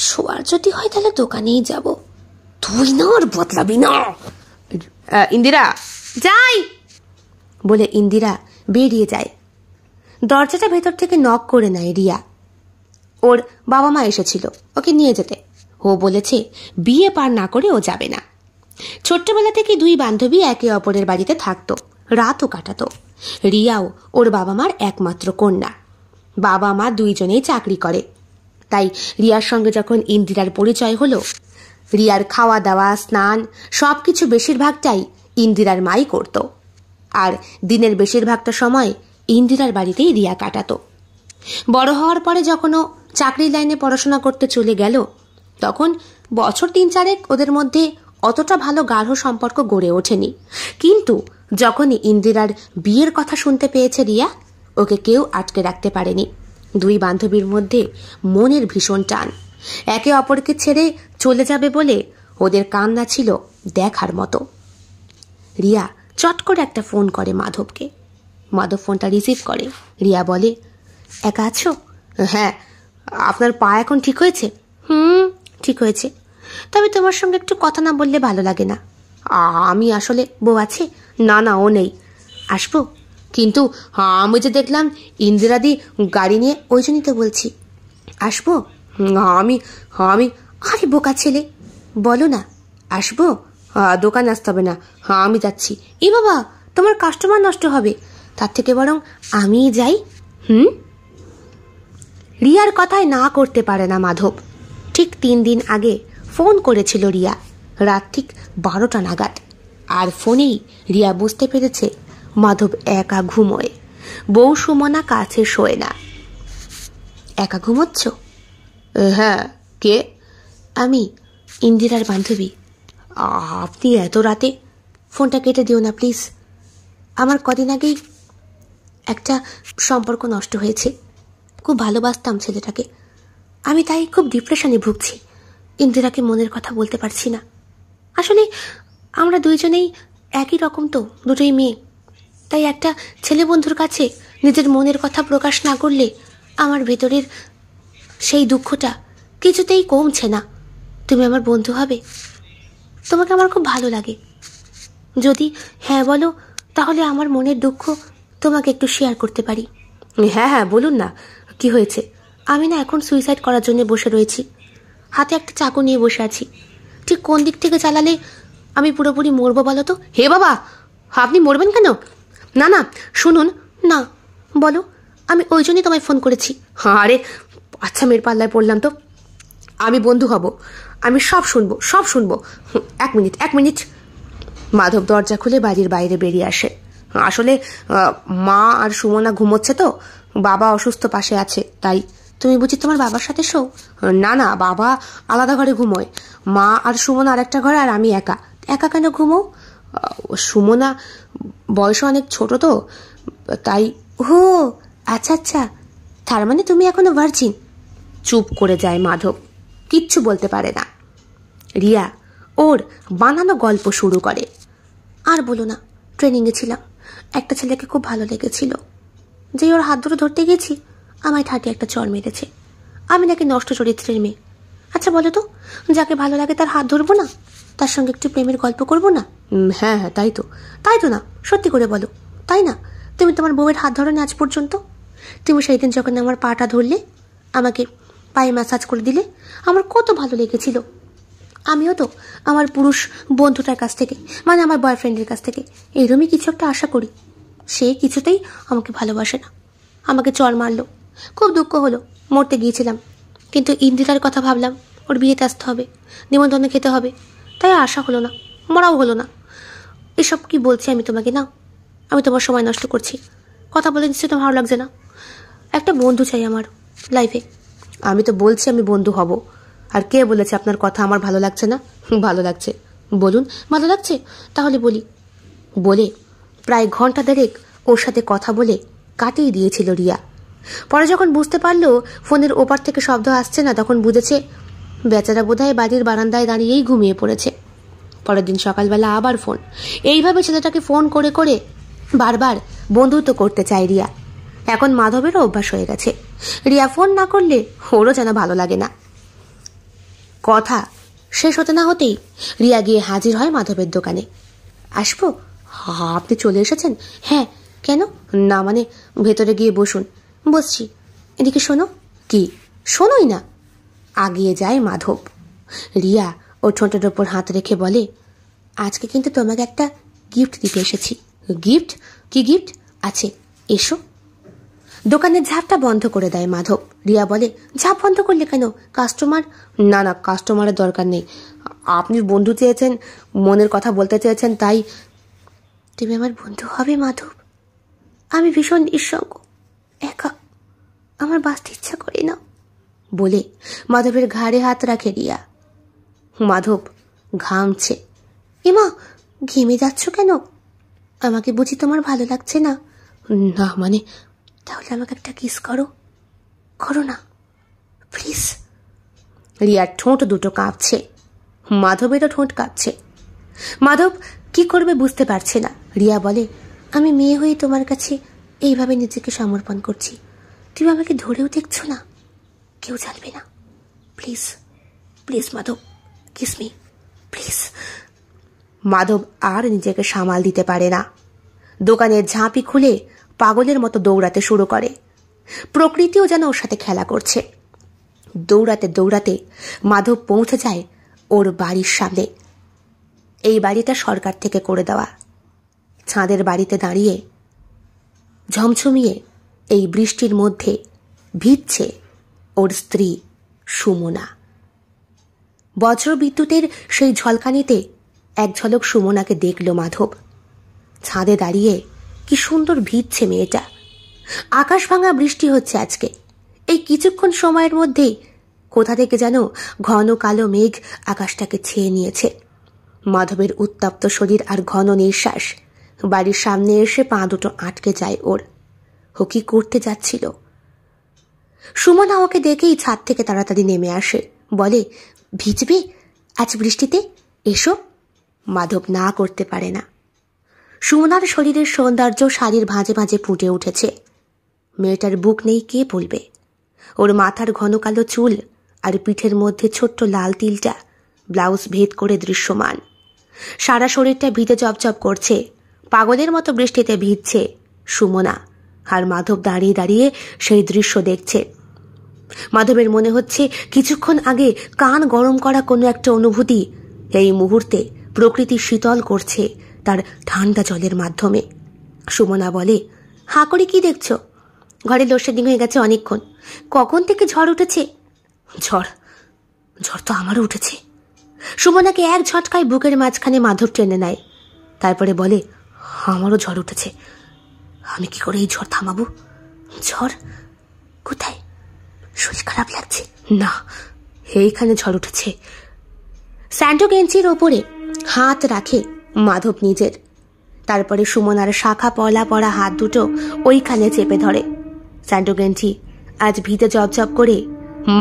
শোয়ার যদি হয় তাহলে দোকানেই যাব। তুই না আর বদলাবি না। ইন্দিরা, যাই বলে ইন্দিরা বেরিয়ে যায়। দরজাটা ভেতর থেকে নক করে নেয় রিয়া। ওর বাবা মা এসেছিল ওকে নিয়ে যেতে। ও বলেছে বিয়ে পার না করে ও যাবে না। ছোট্টবেলা থেকে দুই বান্ধবী একে অপরের বাড়িতে থাকতো, রাতও কাটাতো। রিয়াও ওর বাবা মার একমাত্র কন্যা। বাবা মা দুইজনেই চাকরি করে, তাই রিয়ার সঙ্গে যখন ইন্দিরার পরিচয় হলো, রিয়ার খাওয়া দাওয়া স্নান সবকিছু বেশিরভাগটাই ইন্দিরার মাই করত। আর দিনের বেশিরভাগটা সময় ইন্দিরার বাড়িতেই রিয়া কাটাতো। বড় হওয়ার পরে যখন ও চাকরি লাইনে পড়াশোনা করতে চলে গেল, তখন বছর 3-4 ওদের মধ্যে অতটা ভালো গাঢ় সম্পর্ক গড়ে ওঠেনি। কিন্তু যখনই ইন্দিরার বিয়ের কথা শুনতে পেয়েছে রিয়া, ওকে কেউ আটকে রাখতে পারেনি। দুই বান্ধবীর মধ্যে মনের ভীষণ টান। একে অপরকে ছেড়ে চলে যাবে বলে ওদের কান্না ছিল দেখার মতো। রিয়া চট করে একটা ফোন করে মাধবকে। মাধব ফোনটা রিসিভ করে। রিয়া বলে, একা আছো? হ্যাঁ। আপনার পা এখন ঠিক হয়েছে? ঠিক হয়েছে, তবে তোমার সঙ্গে একটু কথা না বললে ভালো লাগে না। আমি আসলে বউ আছে? না না, ও নেই। আসবো? কিন্তু আমি যে দেখলাম ইন্দিরাদি গাড়ি নিয়ে। ওই জন্যই তো বলছি আসবো। আমি আমি আরে বোকা ছেলে, বলো না আসবো। দোকানে আসতে হবে না, আমি যাচ্ছি। এ বাবা, তোমার কাস্টমার নষ্ট হবে, তার থেকে বরং আমি যাই। রিয়ার কথায় না করতে পারে না মাধব। ঠিক 3 দিন আগে ফোন করেছিল রিয়া, রাত ঠিক 12টা নাগাদ। আর ফোনেই রিয়া বুঝতে পেরেছে মাধব একা ঘুমোয়, বউ সুমনা কাছে শোয় না। একা ঘুমোচ্ছ? হ্যাঁ। কে? আমি, ইন্দিরার বান্ধবী। আপনি এত রাতে? ফোনটা কেটে দিও না প্লিজ। আমার কদিন আগেই একটা সম্পর্ক নষ্ট হয়েছে। খুব ভালোবাসতাম ছেলেটাকে আমি, তাই খুব ডিপ্রেশনে ভুগছি। ইন্দিরাকে মনের কথা বলতে পারছি না। আসলে আমরা দুইজনেই একই রকম তো, দুটোই মেয়ে। তাই একটা ছেলে বন্ধুর কাছে নিজের মনের কথা প্রকাশ না করলে আমার ভেতরের সেই দুঃখটা কিছুতেই কমছে না। তুমি আমার বন্ধু হবে? তোমাকে আমার খুব ভালো লাগে। যদি হ্যাঁ বলো, তাহলে আমার মনের দুঃখ তোমাকে একটু শেয়ার করতে পারি। হ্যাঁ হ্যাঁ, বলুন না, কি হয়েছে? আমি না এখন সুইসাইড করার জন্য বসে রয়েছি। হাতে একটা চাকু নিয়ে বসে আছি। ঠিক কোন দিক থেকে চালালে আমি পুরোপুরি মরবো বলো তো? হে বাবা, আপনি মরবেন কেন? না না, শুনুন না। বলো। আমি ওই জন্যই তোমায় ফোন করেছি। আরে আচ্ছা, মেয়ের পাল্লায় পড়লাম তো। আমি বন্ধু হব, আমি সব শুনবো, সব শুনবো। 1 মিনিট। মাধব দরজা খুলে বাড়ির বাইরে বেরিয়ে আসে। আসলে মা আর সুমনা ঘুমোচ্ছে তো, বাবা অসুস্থ পাশে আছে, তাই। তুমি বুঝি তোমার বাবার সাথে শো? না না, বাবা আলাদা ঘরে ঘুমোয়। মা আর সুমনা আরেকটা ঘরে, আর আমি একা। একা কেন ঘুমো? সুমনা বয়স অনেক ছোট তো, তাই। ও আচ্ছা আচ্ছা, তার মানে তুমি এখনো ভার্জিন? চুপ করে যায় মাধব, কিচ্ছু বলতে পারে না। রিয়া ওর বানানো গল্প শুরু করে। আর বলো না, ট্রেনিংয়ে ছিলাম, একটা ছেলেকে খুব ভালো লেগেছিল। যে ওর হাত ধরে ধরতে গেছি, আমায় ঠাটে একটা চড় মেরেছে। আমি নাকি নষ্ট চরিত্রের মেয়ে। আচ্ছা বলো তো, যাকে ভালো লাগে তার হাত ধরবো না? তার সঙ্গে একটু প্রেমের গল্প করবো না? হ্যাঁ হ্যাঁ, তাই তো। তাই তো না, সত্যি করে বলো, তাই না? তুমি তোমার বউয়ের হাত ধরো না আজ পর্যন্ত? তুমি সেই দিন যখন আমার পাটা ধরলে, আমাকে পায়ে ম্যাসাজ করে দিলে, আমার কত ভালো লেগেছিল। আমিও তো আমার পুরুষ বন্ধুটার কাছ থেকে, মানে আমার বয়ফ্রেন্ডের কাছ থেকে এরমই কিছু একটা আশা করি। সে কিছুতেই আমাকে ভালোবাসে না, আমাকে চড় মারলো। খুব দুঃখ হলো, মরতে গিয়েছিলাম। কিন্তু ইন্দিরার কথা ভাবলাম, ওর বিয়েতে আসতে হবে, নিমন্ত্রণে খেতে হবে, তাই আশা হলো না, মরাও হলো না। এসব কি বলছি আমি তোমাকে? না, আমি তোমার সময় নষ্ট করছি। কথা বলে নিশ্চয়ই তো ভালো লাগছে না। একটা বন্ধু চাই আমার লাইফে। আমি তো বলছি আমি বন্ধু হব। আর কে বলেছে আপনার কথা আমার ভালো লাগছে না? ভালো লাগছে। বলুন ভালো লাগছে, তাহলে বলি। বলে প্রায় ঘন্টা 1.5 ওর সাথে কথা বলে কাটিয়ে দিয়েছিল রিয়া। পরে যখন বুঝতে পারলো ফোনের ওপার থেকে শব্দ আসছে না, তখন বুঝেছে বেচারা বোধহয় বাড়ির বারান্দায় দাঁড়িয়েই ঘুমিয়ে পড়েছে। পরের দিন সকালবেলা আবার ফোন। এইভাবে ছেলেটাকে ফোন করে করে বারবার বন্ধুত্ব করতে চায় রিয়া। এখন মাধবেরও অভ্যাস হয়ে গেছে, রিয়া ফোন না করলে ওরও যেন ভালো লাগে না। কথা শেষ হতে না হতেই রিয়া গিয়ে হাজির হয় মাধবের দোকানে। আসবো? আপনি চলে এসেছেন? হ্যাঁ। কেন? না মানে ভেতরে গিয়ে বসুন। বসছি। এদিকে শোনো। কি? শোনোই না। আগিয়ে যায় মাধব। রিয়া ওর ঠোঁটের ওপর হাত রেখে বলে, আজকে কিন্তু তোমাকে একটা গিফট দিতে এসেছি। গিফট? কি গিফট? আছে, এসো। দোকানের ঝাপটা বন্ধ করে দেয় মাধব। রিয়া বলে, ঝাপ বন্ধ করলে কেন? কাস্টমার? না না, কাস্টমারের দরকার নেই। আপনি বন্ধু চেয়েছেন, মনের কথা বলতে চেয়েছেন, তাই। তুমি আমার বন্ধু হবে মাধব? আমি ভীষণ নিঃসঙ্গ, একা, আমার বাঁচতে ইচ্ছা করে না বলে মাধবের ঘাড়ে হাত রাখে রিয়া। মাধব ঘামছে। এমা, ঘেমে যাচ্ছ কেন? আমাকে বুঝি তোমার ভালো লাগছে না? না মানে। তাহলে আমাকে একটা কিস করো। করো না প্লিজ। রিয়ার ঠোঁট দুটো কাঁপছে, মাধবেরও ঠোঁট কাঁপছে। মাধব কি করবে বুঝতে পারছে না। রিয়া বলে, আমি মেয়ে হয়ে তোমার কাছে এইভাবে নিজেকে সমর্পণ করছি, তুমি আমাকে ধরেও দেখছো না? কেউ জানবে না, please please Madhab, kiss me please. Madhab আর নিজেকে সামাল দিতে পারে না। দোকানের ঝাঁপি খুলে পাগলের মতো দৌড়াতে শুরু করে। প্রকৃতিও যেন ওর সাথে খেলা করছে। দৌড়াতে দৌড়াতে মাধব পৌঁছে যায় ওর বাড়ির সামনে। এই বাড়িটা সরকার থেকে করে দেওয়া। ছাদের বাড়িতে দাঁড়িয়ে ঝমঝমিয়ে এই বৃষ্টির মধ্যে ভিজছে ওর স্ত্রী সুমনা। বজ্র বিদ্যুতের সেই ঝলকানিতে এক ঝলক সুমনাকে দেখল মাধব। ছাদে দাঁড়িয়ে কি সুন্দর ভিজছে মেয়েটা। আকাশ ভাঙা বৃষ্টি হচ্ছে আজকে। এই কিছুক্ষণ সময়ের মধ্যেই কোথা থেকে যেন ঘন কালো মেঘ আকাশটাকে ছেয়ে নিয়েছে। মাধবের উত্তপ্ত শরীর আর ঘন নিঃশ্বাস বাড়ির সামনে এসে পা দুটো আটকে যায় ওর। ও কি করতে যাচ্ছিল? সুমনা ওকে দেখেই ছাদ থেকে তাড়াতাড়ি নেমে আসে, বলে, ভিজবে আজ বৃষ্টিতে, এসো। মাধব না করতে পারে না। সুমনার শরীরের সৌন্দর্য শাড়ির ভাঁজে ভাঁজে ফুটে উঠেছে। মেয়েটার বুক নেই কে বলবে। ওর মাথার ঘন কালো চুল আর পিঠের মধ্যে ছোট্ট লাল তিলটা ব্লাউজ ভেদ করে দৃশ্যমান। সারা শরীরটা ভিজে জবজব করছে। পাগলের মতো বৃষ্টিতে ভিজছে সুমনা, আর মাধব দাঁড়িয়ে দাঁড়িয়ে সেই দৃশ্য দেখছে। মাধবের মনে হচ্ছে কিছুক্ষণ আগে কান গরম করা কোনো একটা অনুভূতি এই মুহূর্তে প্রকৃতি শীতল করছে তার ঠান্ডা জলের মাধ্যমে। সুমনা বলে, হাঁ করে কি দেখছ? ঘরে লোডশেডিং হয়ে গেছে অনেকক্ষণ। কখন থেকে ঝড় উঠেছে? ঝড়? ঝড় তো আমারও উঠেছে। সুমনাকে এক ঝটকায় বুকের মাঝখানে মাধব টেনে নেয়। তারপরে বলে, আমারও ঝড় উঠেছে। আমি কি করে এই ঝড় থামাবো? ঝড় কোথায়? শরীর খারাপ লাগছে। না, এইখানে ঝড় উঠেছে। স্যান্ডো গেঞ্জির ওপরে হাত রাখে মাধব নিজের। তারপরে সুমনার শাখা পলা পড়া হাত দুটো ওইখানে চেপে ধরে। স্যান্ডো গেঞ্জি আজ ভিজে জবজব করে।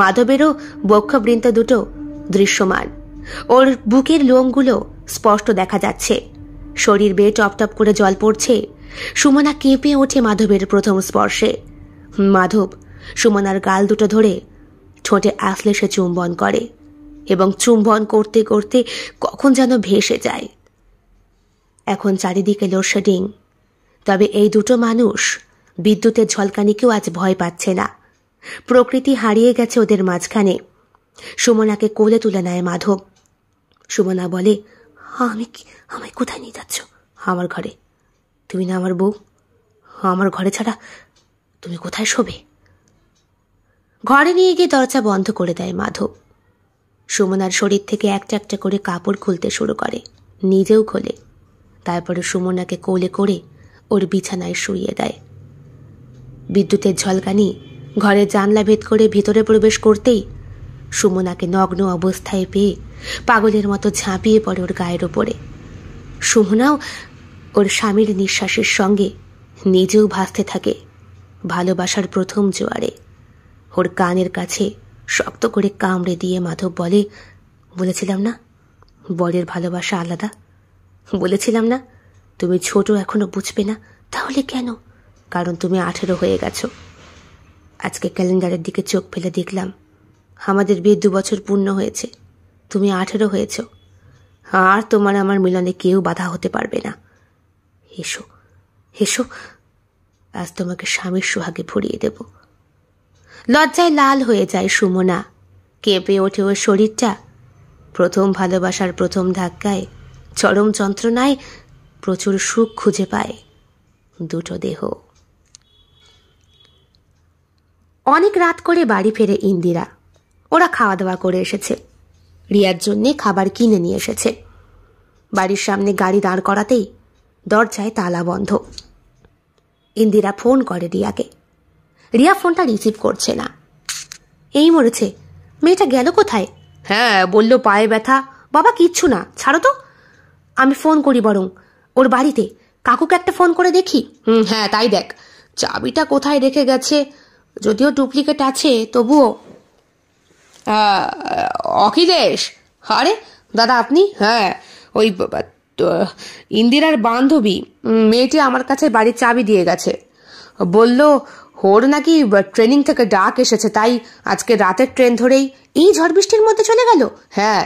মাধবেরও বক্ষবৃন্ত দুটো দৃশ্যমান। ওর বুকের লোমগুলো স্পষ্ট দেখা যাচ্ছে। শরীর বেয়ে টপটপ করে জল পড়ছে। সুমনা কেঁপে ওঠে মাধবের প্রথম স্পর্শে। মাধব সুমনার গাল দুটো ধরে ঠোঁটে আসলে সে চুম্বন করে, এবং চুম্বন করতে করতে কখন যেন ভেসে যায়। এখন চারিদিকে লোডশেডিং, তবে এই দুটো মানুষ বিদ্যুতের ঝলকানিকেও আজ ভয় পাচ্ছে না। প্রকৃতি হারিয়ে গেছে ওদের মাঝখানে। সুমনাকে কোলে তুলে নেয় মাধব। সুমনা বলে, আমায় কোথায় নিয়ে যাচ্ছ? আমার ঘরে। তুমি না আমার বউ? আমার ঘরে ছাড়া তুমি কোথায় শোবে? ঘরে নিয়ে গিয়ে দরজা বন্ধ করে দেয় মাধব। সুমনার শরীর থেকে একটা একটা করে কাপড় খুলতে শুরু করে, নিজেও খোলে। তারপরে সুমনাকে কোলে করে ওর বিছানায় শুইয়ে দেয়। বিদ্যুতের ঝলকানি ঘরের জানলা ভেদ করে ভিতরে প্রবেশ করতেই সুমনাকে নগ্ন অবস্থায় পেয়ে পাগলের মতো ঝাঁপিয়ে পড়ে ওর গায়ের ওপরে। সুমনাও ওর স্বামীর নিঃশ্বাসের সঙ্গে নিজেও ভাসতে থাকে ভালোবাসার প্রথম জোয়ারে। ওর কানের কাছে শক্ত করে কামড়ে দিয়ে মাধব বলে, বলেছিলাম না বরের ভালোবাসা আলাদা। বলেছিলাম না তুমি ছোট, এখনো বুঝবে না। তাহলে কেন? কারণ তুমি 18 হয়ে গেছো। আজকে ক্যালেন্ডারের দিকে চোখ ফেলে দেখলাম আমাদের বিয়ে 2 বছর পূর্ণ হয়েছে। তুমি 18 হয়েছ, আর তোমার আমার মিলনে কেউ বাধা হতে পারবে না। এসো এসো, আজ তোমাকে স্বামীর সোহাগে ভরিয়ে দেব। লজ্জায় লাল হয়ে যায় সুমনা, কেঁপে ওঠে ওর শরীরটা। প্রথম ভালোবাসার প্রথম ধাক্কায়, চরম যন্ত্রণায় প্রচুর সুখ খুঁজে পায় দুটো দেহ। অনেক রাত করে বাড়ি ফেরে ইন্দিরা। ওরা খাওয়া দাওয়া করে এসেছে, রিয়ার জন্যে খাবার কিনে নিয়ে এসেছে। বাড়ির সামনে গাড়ি দাঁড় করাতেই দরজায় তালা বন্ধ। ইন্দিরা ফোন করে রিয়াকে। রিয়া ফোনটা রিসিভ করছে না। এই মরেছে, মেয়েটা গেল কোথায়? হ্যাঁ, বললো পায়ে ব্যথা। বাবা কিচ্ছু না, ছাড়ো তো। আমি ফোন করি বরং ওর বাড়িতে। কাকুকে একটা ফোন করে দেখি। হ্যাঁ তাই দেখ, চাবিটা কোথায় রেখে গেছে, যদিও ডুপ্লিকেট আছে তবুও। অখিলেশ? আরে দাদা আপনি? হ্যাঁ, ওই ইন্দিরার বান্ধবী মেয়েটি আমার কাছে বাড়ির চাবি দিয়ে গেছে। বলল ওর নাকি ট্রেনিং থেকে ডাক এসেছে, তাই আজকে রাতের ট্রেন ধরেই এই ঝড় বৃষ্টির মধ্যে চলে গেল। হ্যাঁ,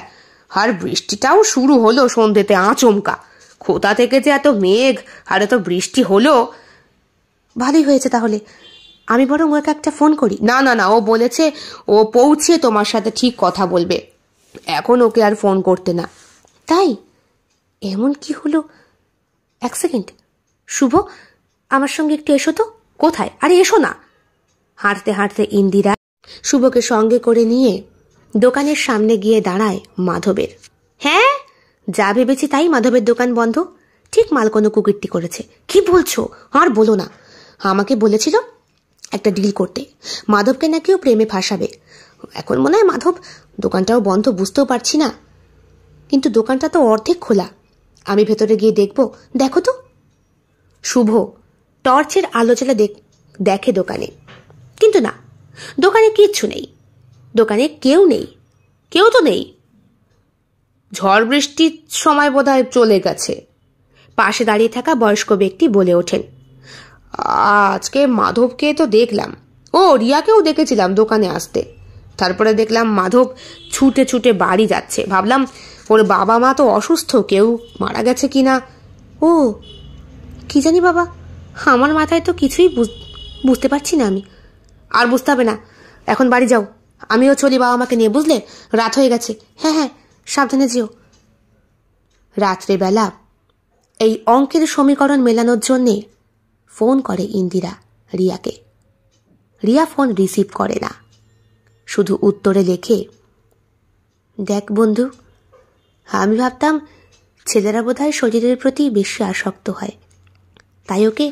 আর বৃষ্টিটাও শুরু হলো সন্ধ্যেতে আচমকা। কোথা থেকে যে এত মেঘ আর এত বৃষ্টি হলো। ভালোই হয়েছে তাহলে, আমি বরং ওকে একটা ফোন করি। না না না, ও বলেছে ও পৌঁছে তোমার সাথে ঠিক কথা বলবে, এখন ওকে আর ফোন করতে না। তাই? এমন কি হলো? এক সেকেন্ড, শুভ আমার সঙ্গে একটু এসো তো। কোথায়? আরে এসো না। হাঁটতে হাঁটতে ইন্দিরা শুভকে সঙ্গে করে নিয়ে দোকানের সামনে গিয়ে দাঁড়ায় মাধবের। হ্যাঁ, যা ভেবেছি তাই, মাধবের দোকান বন্ধ। ঠিক মাল কোনো কুকীর্তি করেছে। কি বলছো? আর বলো না, আমাকে বলেছিল একটা ডিল করতে, মাধবকে নাকি ও প্রেমে ফাঁসাবে। এখন মনে হয় মাধব দোকানটাও বন্ধ, বুঝতেও পারছি না। কিন্তু দোকানটা তো অর্ধেক খোলা, আমি ভেতরে গিয়ে দেখব। দেখো তো। শুভ টর্চের আলো জ্বালা দেখে দোকানে, কিন্তু না, দোকানে কিচ্ছু নেই। দোকানে কেউ নেই, কেউ তো নেই। ঝড় বৃষ্টির সময় বোধহয় চলে গেছে। পাশে দাঁড়িয়ে থাকা বয়স্ক ব্যক্তি বলে ওঠেন, আজকে মাধবকে তো দেখলাম, ও রিয়াকেও দেখেছিলাম দোকানে আসতে। তারপরে দেখলাম মাধব ছুটে ছুটে বাড়ি যাচ্ছে। ভাবলাম ওর বাবা মা তো অসুস্থ, কেউ মারা গেছে কিনা। ও কি জানি বাবা, আমার মাথায় তো কিছুই বুঝতে পারছি না আমি। আর বুঝতে হবে না, এখন বাড়ি যাও, আমিও চলি বাবা মাকে নিয়ে, বুঝলে? রাত হয়ে গেছে। হ্যাঁ হ্যাঁ, সাবধানে যেও। রাত্রেবেলা এই অঙ্কের সমীকরণ মেলানোর জন্যে ফোন করে ইন্দিরা রিয়াকে। রিয়া ফোন রিসিভ করে না, শুধু উত্তরে লেখে, দেখ বন্ধু, আমি ভাবতাম ছেলেরা বোধহয় শরীরের প্রতি বেশি আসক্ত হয়, তাই ওকে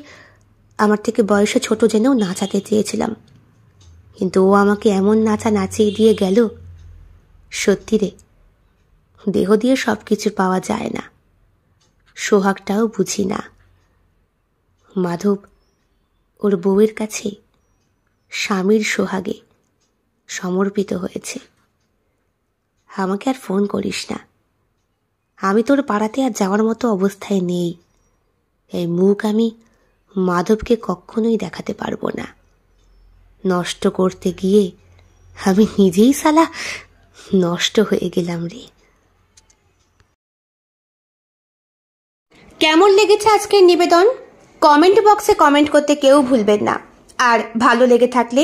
আমার থেকে বয়সে ছোট জেনেও নাচাতে চেয়েছিলাম, কিন্তু ও আমাকে এমন নাচা নাচিয়ে দিয়ে গেল। সত্যি রে, দেহ দিয়ে সব কিছু পাওয়া যায় না, সোহাগটাও বুঝি না। মাধব ওর বউয়ের কাছে স্বামীর সোহাগে সমর্পিত হয়েছে। আমাকে আর ফোন করিস না, আমি তোর পাড়াতে আর যাওয়ার মতো অবস্থায় নেই। এই মুখ আমি মাধবকে কখনোই দেখাতে পারবো না। নষ্ট করতে গিয়ে আমি নিজেই সালা নষ্ট হয়ে গেলাম রে। কেমন লেগেছে আজকের নিবেদন? কমেন্ট বক্সে কমেন্ট করতে কেউ ভুলবেন না। আর ভালো লেগে থাকলে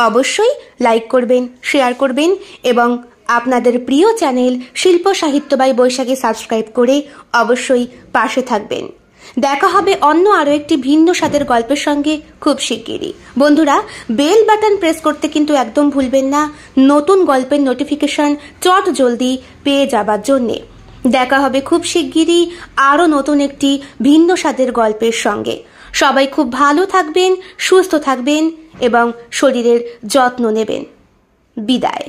অবশ্যই লাইক করবেন, শেয়ার করবেন এবং আপনাদের প্রিয় চ্যানেল শিল্প সাহিত্য বাই বৈশাখী সাবস্ক্রাইব করে অবশ্যই পাশে থাকবেন। দেখা হবে অন্য আরও একটি ভিন্ন স্বাদের গল্পের সঙ্গে খুব শিগগিরই। বন্ধুরা, বেল বাটন প্রেস করতে কিন্তু একদম ভুলবেন না, নতুন গল্পের নোটিফিকেশন চট জলদি পেয়ে যাবার জন্যে। দেখা হবে খুব শিগগিরই আরও নতুন একটি ভিন্ন স্বাদের গল্পের সঙ্গে। সবাই খুব ভালো থাকবেন, সুস্থ থাকবেন এবং শরীরের যত্ন নেবেন। বিদায়।